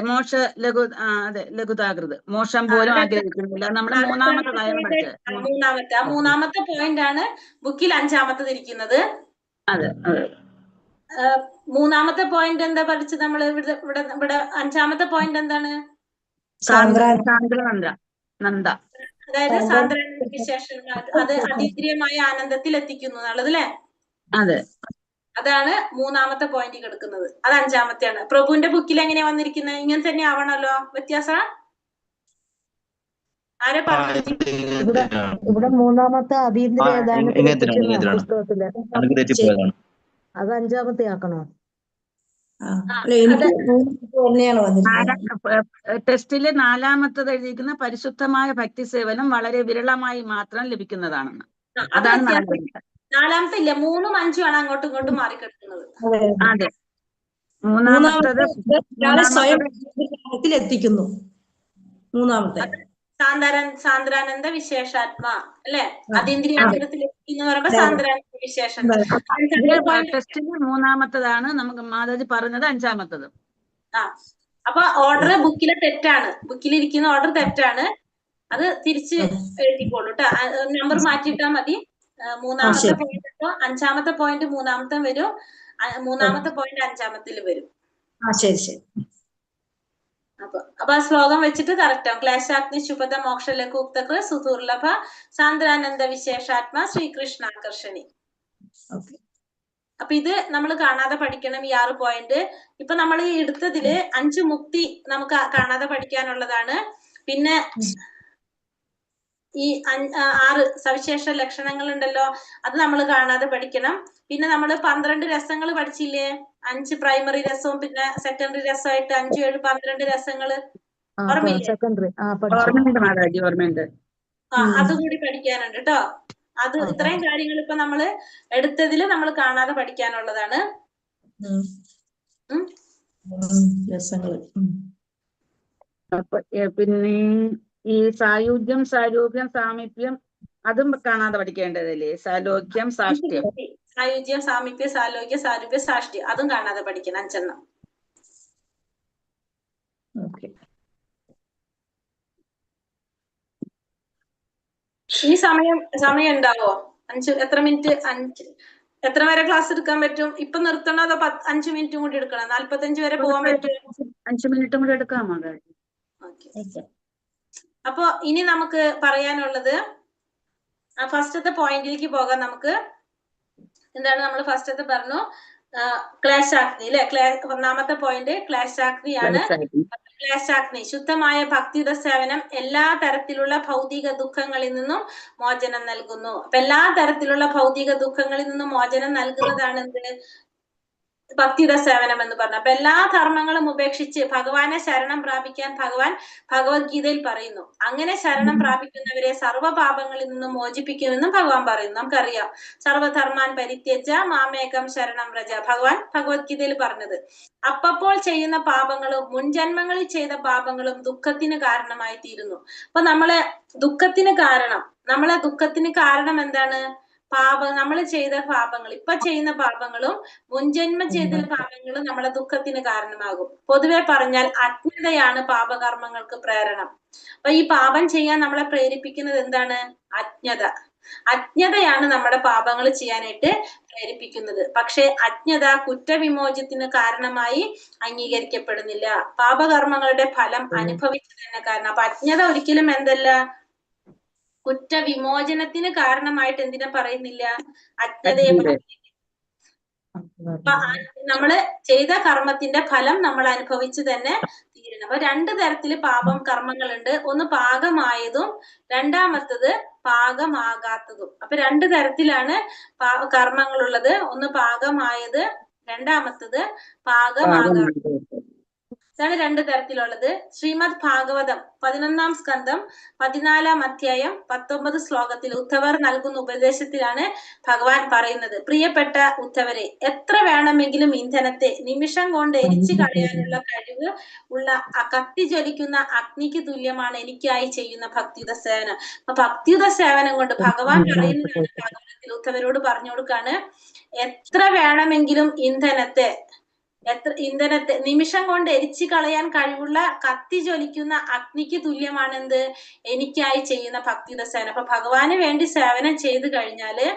ലഘുതാകൃത് മോക്ഷം പോലും ആഗ്രഹിക്കുന്നില്ല. നമ്മുടെ 3-ാമത്തതായാണ് പഠിച്ചത്. 3-ാമത്തെ പോയിന്റ് ആണ് ബുക്കിൽ 5-ാമത്തത് ഇരിക്കുന്നത്. അതെ, അതെ. 3-ാമത്തെ പോയിന്റ് എന്താ പഠിച്ചത് നമ്മള്? ഇവിടെ 5-ാമത്തെ പോയിന്റ് എന്താണ്? നന്ദ, അതായത് സാന്ദ്രാനന്ദ വിശേഷം, അത് അതീന്ദ്രിയമായ ആനന്ദത്തിൽ എത്തിക്കുന്നു എന്നുള്ളത് അല്ലെ? അതെ, അതാണ് 3-ാമത്തെ പോയിന്റ് കിടക്കുന്നത്. അത് 5-ാമത്തെയാണ്. പ്രഭുവിന്റെ ബുക്കിൽ എങ്ങനെയാ വന്നിരിക്കുന്നത്? ഇങ്ങനെ തന്നെ ആവണല്ലോ. വ്യത്യാസം ആരെ പറഞ്ഞു? ഇവിടെ 3-ാമത്തെ അതീന്ദ്രിയ പുസ്തകത്തില് അത് 5-ാമത്തെ ആക്കണോ? ടെസ്റ്റില് 4-ാമത്തത് എഴുതിയിരിക്കുന്ന പരിശുദ്ധമായ ഭക്തി സേവനം വളരെ വിരളമായി മാത്രം ലഭിക്കുന്നതാണെന്ന്. അതാണ് 4-ാമത്തെ ഇല്ല, 3ഉം 5ഉം ആണ് അങ്ങോട്ടും ഇങ്ങോട്ടും മാറിക്കിടക്കുന്നത്. അതെ, 3-ാമത്തത് എത്തിക്കുന്നു. 3-ാമത്തെ സാന്ദ്രാനന്ദ വിശേഷാത്മ അല്ലെ? അതീന്ദ്രിയാഗ്രഹത്തിൽ എന്ന് പറയുമ്പോ സാന്ദ്രാനന്ദ വിശേഷം. ടെസ്റ്റില് 3-ാമത്തതാണ് നമുക്ക് മാതാജി പറഞ്ഞത്. 5-ാമത്തത്. അപ്പൊ ഓർഡർ ബുക്കിലെ തെറ്റാണ്. ബുക്കിലിരിക്കുന്ന ഓർഡർ തെറ്റാണ്. അത് തിരിച്ച് എഴുതിക്കോളൂ കേട്ടോ. നമ്പർ മാറ്റിയിട്ടാ മതി. 3-ാമത്തെ പോയിന്റ് 5-ാമത്തെ പോയിന്റ് 3-ാമത്തെ വരും. 3-ാമത്തെ പോയിന്റ് 5-ാമത്തിൽ വരും. ശരി ശരി. അപ്പൊ ആ ശ്ലോകം വെച്ചിട്ട് കറക്റ്റ് ആവും. ക്ലേശാഗ്നി ശുഭത മോക്ഷ ലഘുക്തകൃത് സുദുർലഭ സാന്ദ്രാനന്ദ വിശേഷാത്മ ശ്രീകൃഷ്ണാകർഷണി. അപ്പൊ ഇത് നമ്മൾ കാണാതെ പഠിക്കണം. ഈ 6 പോയിന്റ് ഇപ്പൊ നമ്മൾ ഈ എടുത്തതില് 5 മുക്തി നമുക്ക് കാണാതെ പഠിക്കാനുള്ളതാണ്. പിന്നെ ഈ 6 സവിശേഷ ലക്ഷണങ്ങൾ ഉണ്ടല്ലോ, അത് നമ്മൾ കാണാതെ പഠിക്കണം. പിന്നെ നമ്മൾ 12 രസങ്ങൾ പഠിച്ചില്ലേ? 5 പ്രൈമറി രസവും പിന്നെ സെക്കൻഡറി രസമായിട്ട് 5, 7, 12 രസങ്ങള് ഓർമ്മയില്ലേ? അതുകൂടി പഠിക്കാനുണ്ട് കേട്ടോ. അത് ഇത്രയും കാര്യങ്ങൾ ഇപ്പൊ നമ്മള് എടുത്തതില് നമ്മൾ കാണാതെ പഠിക്കാനുള്ളതാണ്. പിന്നെ ഈ സായുജ്യം, സാരൂപ്യം, സാമീപ്യം അതും കാണാതെ പഠിക്കേണ്ടതല്ലേ? സാലോക്യം, സാഷ്ട്യം. സായുജ്യം, സാമീപ്യം, സാലോക്യം, സാരൂപ്യം, സാഷ്ട്യം അതും കാണാതെ പഠിക്കണം. 5 എണ്ണം. ഇനി സമയം ഉണ്ടാവോ? 5 എത്ര മിനിറ്റ്? 5 എത്ര വരെ ക്ലാസ് എടുക്കാൻ പറ്റും? ഇപ്പൊ നിർത്തണോ അതോ 5 മിനിറ്റും കൂടി എടുക്കണം? 45 വരെ പോകാൻ പറ്റും? 5 മിനിറ്റും കൂടി എടുക്കാം. അപ്പൊ ഇനി നമുക്ക് പറയാനുള്ളത് ഫസ്റ്റത്തെ പോയിന്റിലേക്ക് പോകാം. നമുക്ക് എന്താണ് നമ്മൾ ഫസ്റ്റത്തെ പറഞ്ഞു? ക്ലേശാഗ്നി അല്ലെ? 1-ാമത്തെ പോയിന്റ് ക്ലേശാഗ്നിയാണ്. ക്ലേശാഗ്നി. ശുദ്ധമായ ഭക്തിയുത സേവനം എല്ലാ തരത്തിലുള്ള ഭൗതിക ദുഃഖങ്ങളിൽ നിന്നും മോചനം നൽകുന്നു. അപ്പൊ എല്ലാ തരത്തിലുള്ള ഭൗതിക ദുഃഖങ്ങളിൽ നിന്നും മോചനം നൽകുന്നതാണ് എന്ത്? ഭക്തിയുത സേവനം എന്ന് പറഞ്ഞു. അപ്പൊ എല്ലാ ധർമ്മങ്ങളും ഉപേക്ഷിച്ച് ഭഗവാനെ ശരണം പ്രാപിക്കാൻ ഭഗവാൻ ഭഗവത്ഗീതയിൽ പറയുന്നു. അങ്ങനെ ശരണം പ്രാപിക്കുന്നവരെ സർവ്വപാപങ്ങളിൽ നിന്നും മോചിപ്പിക്കുമെന്നും ഭഗവാൻ പറയുന്നു. നമുക്കറിയാം, സർവധർമാൻ പരിത്യജ മാമേകം ശരണം വ്രജ, ഭഗവാൻ ഭഗവത്ഗീതയിൽ പറഞ്ഞത്. അപ്പോൾ ചെയ്യുന്ന പാപങ്ങളും മുൻജന്മങ്ങളിൽ ചെയ്ത പാപങ്ങളും ദുഃഖത്തിന് കാരണമായി തീരുന്നു. അപ്പൊ നമ്മളെ ദുഃഖത്തിന് കാരണം എന്താണ്? നമ്മൾ ചെയ്ത പാപങ്ങൾ, ഇപ്പൊ ചെയ്യുന്ന പാപങ്ങളും മുൻജന്മ ചെയ്ത പാപങ്ങളും നമ്മളെ ദുഃഖത്തിന് കാരണമാകും. പൊതുവെ പറഞ്ഞാൽ അജ്ഞതയാണ് പാപകർമ്മങ്ങൾക്ക് പ്രേരണം. അപ്പൊ ഈ പാപം ചെയ്യാൻ നമ്മളെ പ്രേരിപ്പിക്കുന്നത് എന്താണ്? അജ്ഞതയാണ് നമ്മുടെ പാപങ്ങൾ ചെയ്യാനായിട്ട് പ്രേരിപ്പിക്കുന്നത്. പക്ഷെ അജ്ഞത കുറ്റവിമോചനത്തിന് കാരണമായി അംഗീകരിക്കപ്പെടുന്നില്ല. പാപകർമ്മങ്ങളുടെ ഫലം അനുഭവിച്ചു തന്നെ കാരണം. അപ്പൊ അജ്ഞത ഒരിക്കലും എന്തല്ല? കുറ്റവിമോചനത്തിന് കാരണമായിട്ട് എന്തിനാ പറയുന്നില്ല? അജ്ഞതയെ പറയുന്നില്ല. അപ്പൊ നമ്മള് ചെയ്ത കർമ്മത്തിന്റെ ഫലം നമ്മൾ അനുഭവിച്ചു തന്നെ തീരണം. അപ്പൊ രണ്ട് തരത്തില് പാപം കർമ്മങ്ങളുണ്ട്. ഒന്ന് പാകമായതും രണ്ടാമത്തത് പാകമാകാത്തതും. അപ്പൊ രണ്ട് തരത്തിലാണ് കർമ്മങ്ങളുള്ളത്. ഒന്ന് പാകമായത്, രണ്ടാമത്തത് പാകമാകാത്തത്. ഇതാണ് രണ്ട് തരത്തിലുള്ളത്. ശ്രീമദ് ഭാഗവതം 11-ാം സ്കന്ധം 14-ാം അധ്യായം 19 ശ്ലോകത്തിൽ ഉദ്ധവർ നൽകുന്ന ഉപദേശത്തിലാണ് ഭഗവാൻ പറയുന്നത്: പ്രിയപ്പെട്ട ഉദ്ധവരെ, എത്ര വേണമെങ്കിലും ഇന്ധനത്തെ നിമിഷം കൊണ്ട് എരിച്ചു കളയാനുള്ള കഴിവ് ഉള്ള കത്തി ജ്വലിക്കുന്ന അഗ്നിക്ക് തുല്യമാണ് എനിക്കായി ചെയ്യുന്ന ഭക്തിയുത സേവനം. അപ്പൊ ഭക്തിയുത സേവനം കൊണ്ട് ഭഗവാൻ പറയുന്നതാണ് ഭാഗവതത്തിൽ ഉദ്ധവരോട് പറഞ്ഞു കൊടുക്കാണ്, എത്ര വേണമെങ്കിലും ഇന്ധനത്തെ നിമിഷം കൊണ്ട് എരിച്ചു കളയാൻ കഴിവുള്ള കത്തി ജ്വലിക്കുന്ന അഗ്നിക്ക് തുല്യമാണെന്ത്? എനിക്കായി ചെയ്യുന്ന ഭക്തിയുത സേവനം. അപ്പൊ ഭഗവാന് വേണ്ടി സേവനം ചെയ്തു കഴിഞ്ഞാല്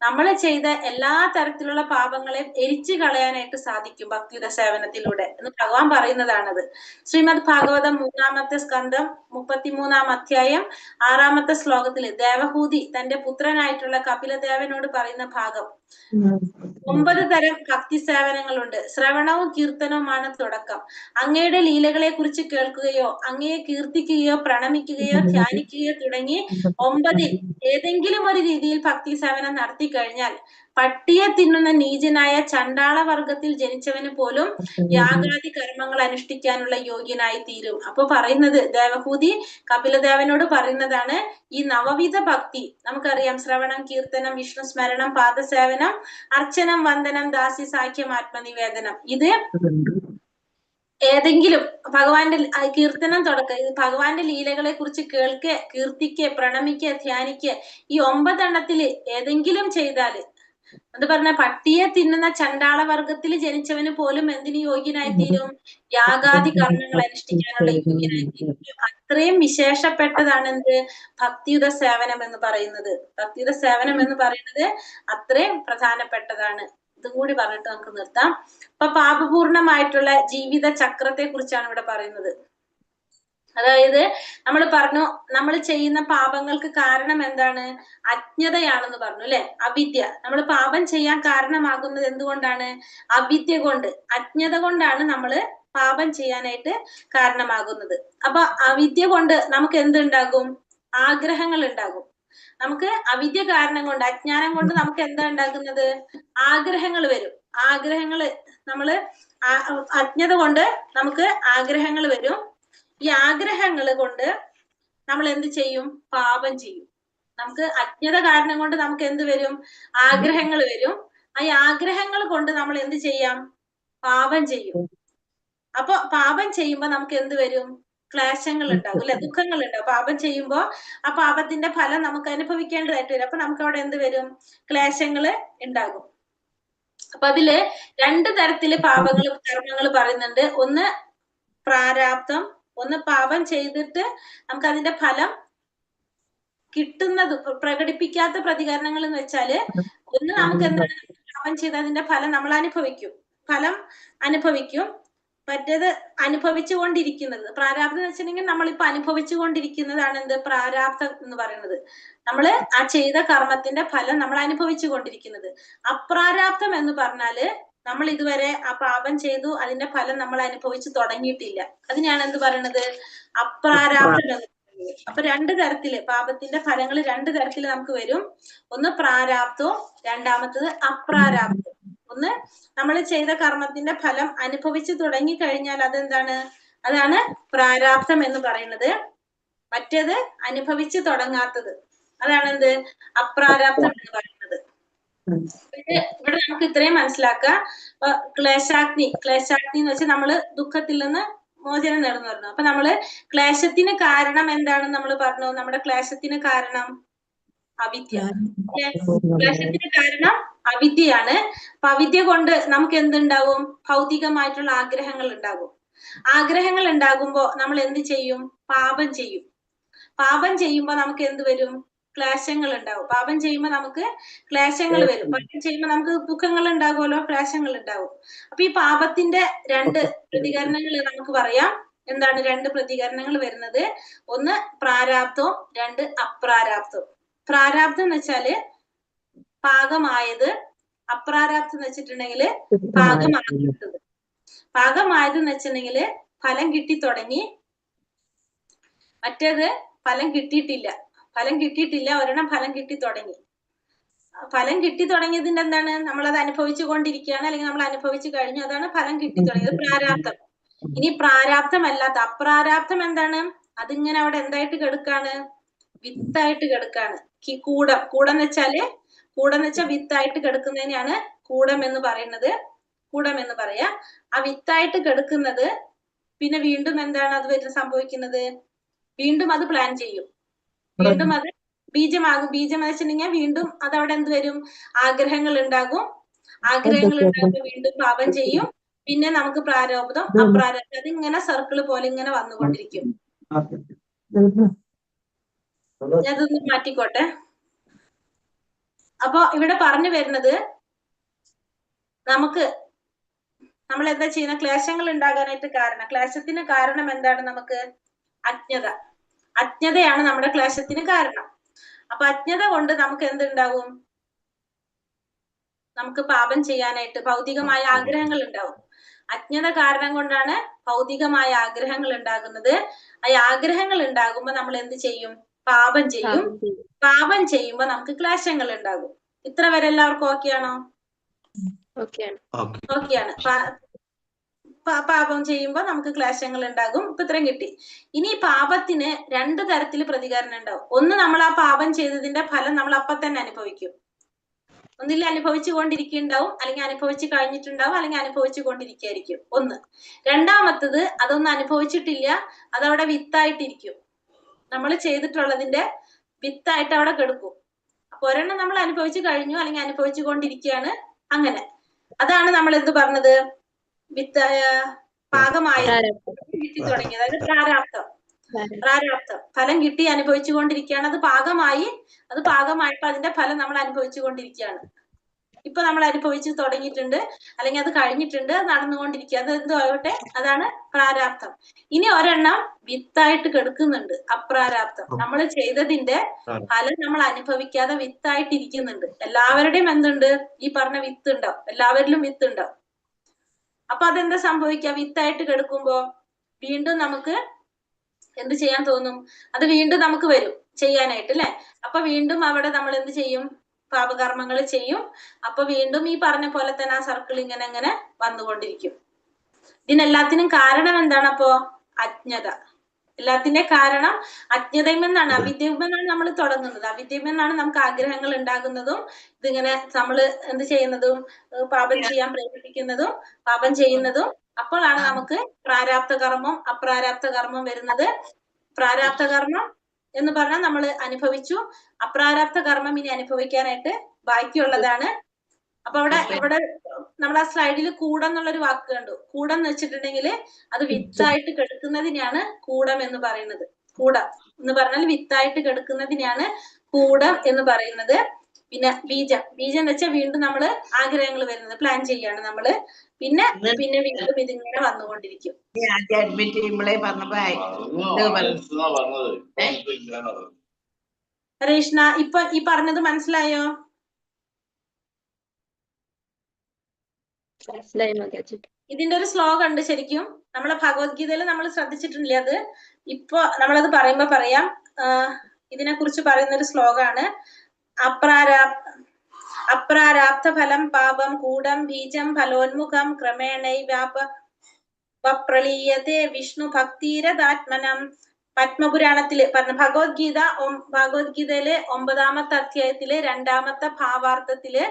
നമ്മൾ ചെയ്ത എല്ലാ തരത്തിലുള്ള പാപങ്ങളെയും എരിച്ചു കളയാനായിട്ട് സാധിക്കും ഭക്തിയുത സേവനത്തിലൂടെ എന്ന് ഭഗവാൻ പറയുന്നതാണത്. ശ്രീമദ് ഭാഗവതം 3-ാമത്തെ സ്കന്ധം 33-ാം അധ്യായം 6-ാമത്തെ ശ്ലോകത്തില് ദേവഹൂതി തന്റെ പുത്രനായിട്ടുള്ള കപിലദേവനോട് പറയുന്ന ഭാഗം. 9 തരം ഭക്തി സേവനങ്ങളുണ്ട്. ശ്രവണവും കീർത്തനവുമാണ് തുടക്കം. അങ്ങയുടെ ലീലകളെ കുറിച്ച് കേൾക്കുകയോ അങ്ങയെ കീർത്തിക്കുകയോ പ്രണമിക്കുകയോ ധ്യാനിക്കുകയോ തുടങ്ങി 9 ഏതെങ്കിലും ഒരു രീതിയിൽ ഭക്തി സേവനം നടത്തി കഴിഞ്ഞാൽ പട്ടിയെ തിന്നുന്ന നീചനായ ചണ്ടാള വർഗത്തിൽ ജനിച്ചവന് പോലും യാഗാദി കർമ്മങ്ങൾ അനുഷ്ഠിക്കാനുള്ള യോഗ്യനായി തീരും. അപ്പൊ പറയുന്നത് ദേവഹൂതി കപിലദേവനോട് പറയുന്നതാണ്, ഈ നവവിധ ഭക്തി നമുക്കറിയാം: ശ്രവണം, കീർത്തനം, വിഷ്ണു സ്മരണം, പാദസേവനം, അർച്ചനം, വന്ദനം, ദാസി, സാഖ്യം, ആത്മനിവേദനം. ഇത് ഏതെങ്കിലും ഭഗവാന്റെ കീർത്തനം ഭഗവാന്റെ ലീലകളെ കുറിച്ച് കേൾക്കെ, കീർത്തിക്ക്, പ്രണമിക്ക്, ധ്യാനിക്ക്, ഈ 9 എണ്ണത്തില് ഏതെങ്കിലും ചെയ്താല്, അത് പറഞ്ഞ പട്ടിയെ തിന്നുന്ന ചണ്ടാള വർഗത്തിൽ ജനിച്ചവന് പോലും എന്തിന് യോഗ്യനായി തീരും? യാഗാദി കർമ്മങ്ങൾ അനുഷ്ഠിക്കാനുള്ള യോഗ്യനായി തീരും. അത്രയും വിശേഷപ്പെട്ടതാണ് എന്ത്? ഭക്തിയുത സേവനം എന്ന് പറയുന്നത്. ഭക്തിയുത സേവനം എന്ന് പറയുന്നത് അത്രയും പ്രധാനപ്പെട്ടതാണ്. ഇതും കൂടി പറഞ്ഞിട്ട് നമുക്ക് നിർത്താം. അപ്പൊ പാപപൂർണമായിട്ടുള്ള ജീവിത ചക്രത്തെ കുറിച്ചാണ് ഇവിടെ പറയുന്നത്. അതായത് നമ്മൾ പറഞ്ഞു, നമ്മൾ ചെയ്യുന്ന പാപങ്ങൾക്ക് കാരണം എന്താണ്? അജ്ഞതയാണെന്ന് പറഞ്ഞു അല്ലെ? അവിദ്യ. നമ്മൾ പാപം ചെയ്യാൻ കാരണമാകുന്നത് എന്തുകൊണ്ടാണ്? അവിദ്യ കൊണ്ട്, അജ്ഞത കൊണ്ടാണ് നമ്മൾ പാപം ചെയ്യാനായിട്ട് കാരണമാകുന്നത്. അപ്പൊ അവിദ്യ കൊണ്ട് നമുക്ക് എന്തുണ്ടാകും? ആഗ്രഹങ്ങൾ ഉണ്ടാകും. നമുക്ക് അവിദ്യ കാരണം കൊണ്ട്, അജ്ഞാനം കൊണ്ട് നമുക്ക് എന്താ ഉണ്ടാകുന്നത്? ആഗ്രഹങ്ങൾ വരും. ആഗ്രഹങ്ങള് നമ്മള് അജ്ഞത കൊണ്ട് നമുക്ക് ആഗ്രഹങ്ങൾ വരും. ഈ ആഗ്രഹങ്ങൾ കൊണ്ട് നമ്മൾ എന്ത് ചെയ്യും? പാപം ചെയ്യും. നമുക്ക് അജ്ഞത കാരണം കൊണ്ട് നമുക്ക് എന്ത് വരും? ആഗ്രഹങ്ങൾ വരും. ഈ ആഗ്രഹങ്ങൾ കൊണ്ട് നമ്മൾ എന്ത് ചെയ്യാം? പാപം ചെയ്യും. അപ്പൊ പാപം ചെയ്യുമ്പോ നമുക്ക് എന്ത് വരും? ക്ലേശങ്ങൾ ഉണ്ടാകും അല്ലെ? ദുഃഖങ്ങൾ ഉണ്ടാവും. പാപം ചെയ്യുമ്പോ ആ പാപത്തിന്റെ ഫലം നമുക്ക് അനുഭവിക്കേണ്ടതായിട്ട് വരും. അപ്പൊ നമുക്ക് അവിടെ എന്ത് വരും? ക്ലേശങ്ങള് ഉണ്ടാകും. അപ്പൊ അതില് 2 തരത്തില് പാപങ്ങൾ, കർമ്മങ്ങൾ പറയുന്നുണ്ട്. ഒന്ന് പ്രാരാബ്ധം, ഒന്ന് പാപം ചെയ്തിട്ട് നമുക്ക് അതിന്റെ ഫലം കിട്ടുന്നത്, പ്രകടിപ്പിക്കാത്ത പ്രതികരണങ്ങൾ എന്ന് വെച്ചാല്, ഒന്ന് നമുക്ക് എന്താണ്? പാപം ചെയ്ത് അതിന്റെ ഫലം നമ്മൾ അനുഭവിക്കും. മറ്റേത് അനുഭവിച്ചുകൊണ്ടിരിക്കുന്നത്. പ്രാരാബ്ധം എന്ന് വെച്ചിട്ടുണ്ടെങ്കിൽ നമ്മളിപ്പോ അനുഭവിച്ചുകൊണ്ടിരിക്കുന്നതാണ് എന്ത്? പ്രാരാബ്ധം എന്ന് പറയുന്നത്. നമ്മള് ആ ചെയ്ത കർമ്മത്തിന്റെ ഫലം നമ്മൾ അനുഭവിച്ചു കൊണ്ടിരിക്കുന്നത്. അപ്രാരാബ്ധം എന്ന് പറഞ്ഞാല് നമ്മൾ ഇതുവരെ ആ പാപം ചെയ്തു, അതിന്റെ ഫലം നമ്മൾ അനുഭവിച്ചു തുടങ്ങിയിട്ടില്ല. അതിനെയാണ് എന്ത് പറയുന്നത്? അപ്രാരാബ്ധം എന്ന് പറയുന്നത്. അപ്പൊ രണ്ട് തരത്തില് പാപത്തിന്റെ ഫലങ്ങൾ രണ്ട് തരത്തില് നമുക്ക് വരും. ഒന്ന് പ്രാരാബ്ധവും, രണ്ടാമത്തത് അപ്രാരാബ്ധവും. ഒന്ന് നമ്മൾ ചെയ്ത കർമ്മത്തിന്റെ ഫലം അനുഭവിച്ചു തുടങ്ങി കഴിഞ്ഞാൽ അതെന്താണ്? അതാണ് പ്രാരാബ്ധം എന്ന് പറയുന്നത്. മറ്റേത് അനുഭവിച്ചു തുടങ്ങാത്തത്, അതാണ് എന്ത്? അപ്രാരാബ്ധം എന്ന് പറയുന്നത്. ഇവിടെ നമുക്ക് ഇത്രയും മനസ്സിലാക്കാം. ക്ലേശാഗ്നി എന്ന് വെച്ചാൽ നമ്മള് ദുഃഖത്തിൽ നിന്ന് മോചനം നേടുന്നു പറഞ്ഞു. അപ്പൊ നമ്മള് ക്ലേശത്തിന് കാരണം എന്താണെന്ന് നമ്മൾ പറഞ്ഞു. നമ്മുടെ ക്ലേശത്തിന് കാരണം അവിദ്യ. ക്ലേശത്തിന് കാരണം അവിദ്യയാണ്. അപ്പൊ അവിദ്യ കൊണ്ട് നമുക്ക് എന്തുണ്ടാവും? ഭൗതികമായിട്ടുള്ള ആഗ്രഹങ്ങൾ ഉണ്ടാകും. ആഗ്രഹങ്ങൾ ഉണ്ടാകുമ്പോ നമ്മൾ എന്ത് ചെയ്യും? പാപം ചെയ്യും. പാപം ചെയ്യുമ്പോ നമുക്ക് എന്ത് വരും? ക്ലേശങ്ങൾ ഉണ്ടാവും. പാപം ചെയ്യുമ്പോ നമുക്ക് ക്ലേശങ്ങൾ വരും. പാപം ചെയ്യുമ്പോ നമുക്ക് ദുഃഖങ്ങൾ ഉണ്ടാകുമല്ലോ, ക്ലേശങ്ങൾ ഉണ്ടാവും. അപ്പൊ ഈ പാപത്തിന്റെ രണ്ട് പ്രതികരണങ്ങൾ നമുക്ക് പറയാം. എന്താണ് രണ്ട് പ്രതികരണങ്ങൾ വരുന്നത്? ഒന്ന് പ്രാരാബ്ധവും, രണ്ട് അപ്രാരാബ്ധവും. പ്രാരാബ്ധം എന്ന് വെച്ചാല് പാകമായത്, അപ്രാരാബ്ധം എന്ന് വെച്ചിട്ടുണ്ടെങ്കിൽ പാകമാകാത്തത്. പാകമായത് എന്ന് വെച്ചിട്ടുണ്ടെങ്കിൽ ഫലം കിട്ടി തുടങ്ങി, മറ്റേത് ഫലം കിട്ടിയിട്ടില്ല. ഫലം കിട്ടിയിട്ടില്ല, ഒരെണ്ണം ഫലം കിട്ടി തുടങ്ങി. ഫലം കിട്ടി തുടങ്ങിയതിന്റെ എന്താണ്? നമ്മളത് അനുഭവിച്ചു കൊണ്ടിരിക്കുകയാണ്, അല്ലെങ്കിൽ നമ്മൾ അനുഭവിച്ചു കഴിഞ്ഞു. അതാണ് ഫലം കിട്ടി തുടങ്ങിയത്, പ്രാരാബ്ധം. ഇനി പ്രാരാബ്ധമല്ലാത്ത അപ്രാരാബ്ധം എന്താണ്? അതിങ്ങനെ അവിടെ എന്തായിട്ട് കിടക്കാണ്? വിത്തായിട്ട് കിടക്കാണ്. കൂടം എന്ന് വെച്ചാൽ വിത്തായിട്ട് കിടക്കുന്നതിനെയാണ് കൂടം എന്ന് പറയുന്നത്. കൂടം എന്ന് പറയാ. ആ വിത്തായിട്ട് കിടക്കുന്നത് പിന്നെ വീണ്ടും എന്താണ് അത് വരുന്ന സംഭവിക്കുന്നത്? വീണ്ടും അത് പ്ലാൻ ചെയ്യും. വീണ്ടും അത് ബീജമാകും. ബീജം എന്ന് വെച്ചിട്ടുണ്ടെങ്കിൽ വീണ്ടും അതവിടെ എന്ത് വരും? ആഗ്രഹങ്ങൾ ഉണ്ടാകും. ആഗ്രഹങ്ങൾ ഉണ്ടാകുമ്പോൾ വീണ്ടും പാപം ചെയ്യും. പിന്നെ നമുക്ക് പ്രാരബ്ധം, അപ്രാരബ്ധം, അതിങ്ങനെ സർക്കിള് പോലെ ഇങ്ങനെ വന്നുകൊണ്ടിരിക്കും. ഞാനതൊന്ന് മാറ്റിക്കോട്ടെ. അപ്പൊ ഇവിടെ പറഞ്ഞു വരുന്നത്, നമ്മൾ എന്താ ചെയ്യുന്ന? ക്ലേശങ്ങൾ ഉണ്ടാകാനായിട്ട് കാരണം, ക്ലേശത്തിന് കാരണം എന്താണ്? നമുക്ക് അജ്ഞതയാണ് നമ്മുടെ ക്ലേശത്തിന് കാരണം. അപ്പൊ അജ്ഞത കൊണ്ട് നമുക്ക് എന്തുണ്ടാവും? നമുക്ക് പാപം ചെയ്യാനായിട്ട് ഭൗതികമായ ആഗ്രഹങ്ങൾ ഉണ്ടാവും. അജ്ഞത കാരണം കൊണ്ടാണ് ഭൗതികമായ ആഗ്രഹങ്ങൾ ഉണ്ടാകുന്നത്. ആ ആഗ്രഹങ്ങൾ ഉണ്ടാകുമ്പോ നമ്മൾ എന്ത് ചെയ്യും? പാപം ചെയ്യും. പാപം ചെയ്യുമ്പോ നമുക്ക് ക്ലേശങ്ങൾ ഉണ്ടാകും. ഇത്ര വരെ എല്ലാവർക്കും ഓക്കെയാണോ? ഓക്കെയാണ്. പാപം ചെയ്യുമ്പോ നമുക്ക് ക്ലേശങ്ങൾ ഉണ്ടാകും. ഇപ്പൊ ഇത്രയും കിട്ടി. ഇനി പാപത്തിന് രണ്ട് തരത്തിൽ പ്രതികരണം ഉണ്ടാവും. ഒന്ന്, നമ്മൾ ആ പാപം ചെയ്തതിന്റെ ഫലം നമ്മൾ അപ്പൊ തന്നെ അനുഭവിക്കും. ഒന്നില്ല അനുഭവിച്ചു കൊണ്ടിരിക്കുന്നുണ്ടാവും, അല്ലെങ്കിൽ അനുഭവിച്ചു കഴിഞ്ഞിട്ടുണ്ടാവും, അല്ലെങ്കിൽ അനുഭവിച്ചു കൊണ്ടിരിക്കുകയായിരിക്കും. ഒന്ന്. രണ്ടാമത്തത്, അതൊന്നും അനുഭവിച്ചിട്ടില്ല, അതവിടെ വിത്തായിട്ടിരിക്കും. നമ്മൾ ചെയ്തിട്ടുള്ളതിന്റെ വിത്തായിട്ട് അവിടെ കിടക്കും. അപ്പൊ ഒരെണ്ണം നമ്മൾ അനുഭവിച്ചു കഴിഞ്ഞു, അല്ലെങ്കിൽ അനുഭവിച്ചു കൊണ്ടിരിക്കുകയാണ്. അങ്ങനെ അതാണ് നമ്മൾ എന്ത് പറഞ്ഞത്? പാകമായത് കിട്ടി തുടങ്ങിയത്. അതായത് പ്രാരാബ്ധം. ഫലം കിട്ടി അനുഭവിച്ചു കൊണ്ടിരിക്കുകയാണ്. അത് പാകമായപ്പോ അതിന്റെ ഫലം നമ്മൾ അനുഭവിച്ചു കൊണ്ടിരിക്കുകയാണ്. ഇപ്പൊ നമ്മൾ അനുഭവിച്ചു തുടങ്ങിയിട്ടുണ്ട്, അല്ലെങ്കിൽ അത് കഴിഞ്ഞിട്ടുണ്ട്, നടന്നുകൊണ്ടിരിക്കുക. അത് എന്തോ ആവട്ടെ, അതാണ് പ്രാരാബ്ധം. ഇനി ഒരെണ്ണം വിത്തായിട്ട് കിടക്കുന്നുണ്ട്, അപ്രാരാബ്ധം. നമ്മൾ ചെയ്തതിന്റെ ഫലം നമ്മൾ അനുഭവിക്കാതെ വിത്തായിട്ട് ഇരിക്കുന്നുണ്ട്. എല്ലാവരുടെയും എന്തുണ്ട്? ഈ പറഞ്ഞ വിത്ത് ഉണ്ടാവും. എല്ലാവരിലും വിത്ത് ഉണ്ടാവും. അപ്പൊ അതെന്താ സംഭവിക്കുക? വിത്തായിട്ട് കിടക്കുമ്പോ വീണ്ടും നമുക്ക് എന്ത് ചെയ്യാൻ തോന്നും? അത് വീണ്ടും നമുക്ക് വരും ചെയ്യാനായിട്ട്, അല്ലെ? അപ്പൊ വീണ്ടും അവിടെ നമ്മൾ എന്ത് ചെയ്യും? പാപകർമ്മങ്ങൾ ചെയ്യും. അപ്പൊ വീണ്ടും ഈ പറഞ്ഞ പോലെ തന്നെ ആ സർക്കിൾ ഇങ്ങനെ വന്നുകൊണ്ടിരിക്കും. ഇതിനെല്ലാത്തിനും കാരണം എന്താണ്? അപ്പോ അജ്ഞത. എല്ലാത്തിന്റെ കാരണം അജ്ഞതയിൽ നിന്നാണ്, അവിദ്യയിൽ നിന്നാണ് നമ്മൾ തുടങ്ങുന്നത്. അവിദ്യയിൽ നിന്നാണ് നമുക്ക് ആഗ്രഹങ്ങൾ ഉണ്ടാകുന്നതും ഇതിങ്ങനെ നമ്മൾ എന്ത് ചെയ്യുന്നതും പാപം ചെയ്യാൻ പ്രേരിപ്പിക്കുന്നതും പാപം ചെയ്യുന്നതും. അപ്പോഴാണ് നമുക്ക് പ്രാരാബ്ധ കർമ്മം, അപ്രാരാബ്ധ കർമ്മം വരുന്നത്. പ്രാരാബ്ധ കർമ്മം എന്ന് പറഞ്ഞാൽ നമ്മൾ അനുഭവിച്ചു. അപ്രാരാബ്ധ കർമ്മം ഇനി അനുഭവിക്കാനായിട്ട് ബാക്കിയുള്ളതാണ്. അപ്പൊ ഇവിടെ നമ്മൾ ആ സ്ലൈഡിൽ കൂടം എന്നുള്ളൊരു വാക്ക് കണ്ടു. കൂടം എന്ന് വെച്ചിട്ടുണ്ടെങ്കിൽ അത് വിത്തായിട്ട് കിടക്കുന്നതിനെയാണ് കൂടം എന്ന് പറയുന്നത്. കൂടം എന്ന് പറഞ്ഞാൽ വിത്തായിട്ട് കിടക്കുന്നതിനെയാണ് കൂടം എന്ന് പറയുന്നത്. പിന്നെ ബീജം എന്ന് വെച്ചാൽ വീണ്ടും നമ്മള് ആഗ്രഹങ്ങൾ വരുന്നത് പ്ലാൻ ചെയ്യാണ് നമ്മള്. പിന്നെ വീണ്ടും ഇതിങ്ങനെ വന്നുകൊണ്ടിരിക്കും. അഡ്മിറ്റ് ചെയ്യുമ്പോഴേ ഹരീഷ്ണ, ഇപ്പൊ ഈ പറഞ്ഞത് മനസ്സിലായോ? മനസ്സിലായി മാതാജി. ഇതിന്റെ ഒരു ശ്ലോകം ഉണ്ട് ശരിക്കും നമ്മളെ ഭഗവത്ഗീതയിൽ നമ്മൾ ശ്രദ്ധിച്ചിട്ടില്ലേ അത്. ഇപ്പൊ നമ്മളത് പറയുമ്പോ പറയാം. ഇതിനെ കുറിച്ച് പറയുന്ന ഒരു ശ്ലോകാണ്. അപ്രാരാബ്ധ ഫലം പാപം കൂടം ബീജം ഫലോന്മുഖം ക്രമേണൈവാപ്രളീയത്തെ വിഷ്ണു ഭക്തിരതാത്മനം. പത്മപുരാണത്തില് പറഞ്ഞ ഭഗവത്ഗീതയിലെ 9-ാമത്തെ അധ്യായത്തിലെ 2-ാമത്തെ ഭാവാർത്ഥത്തില്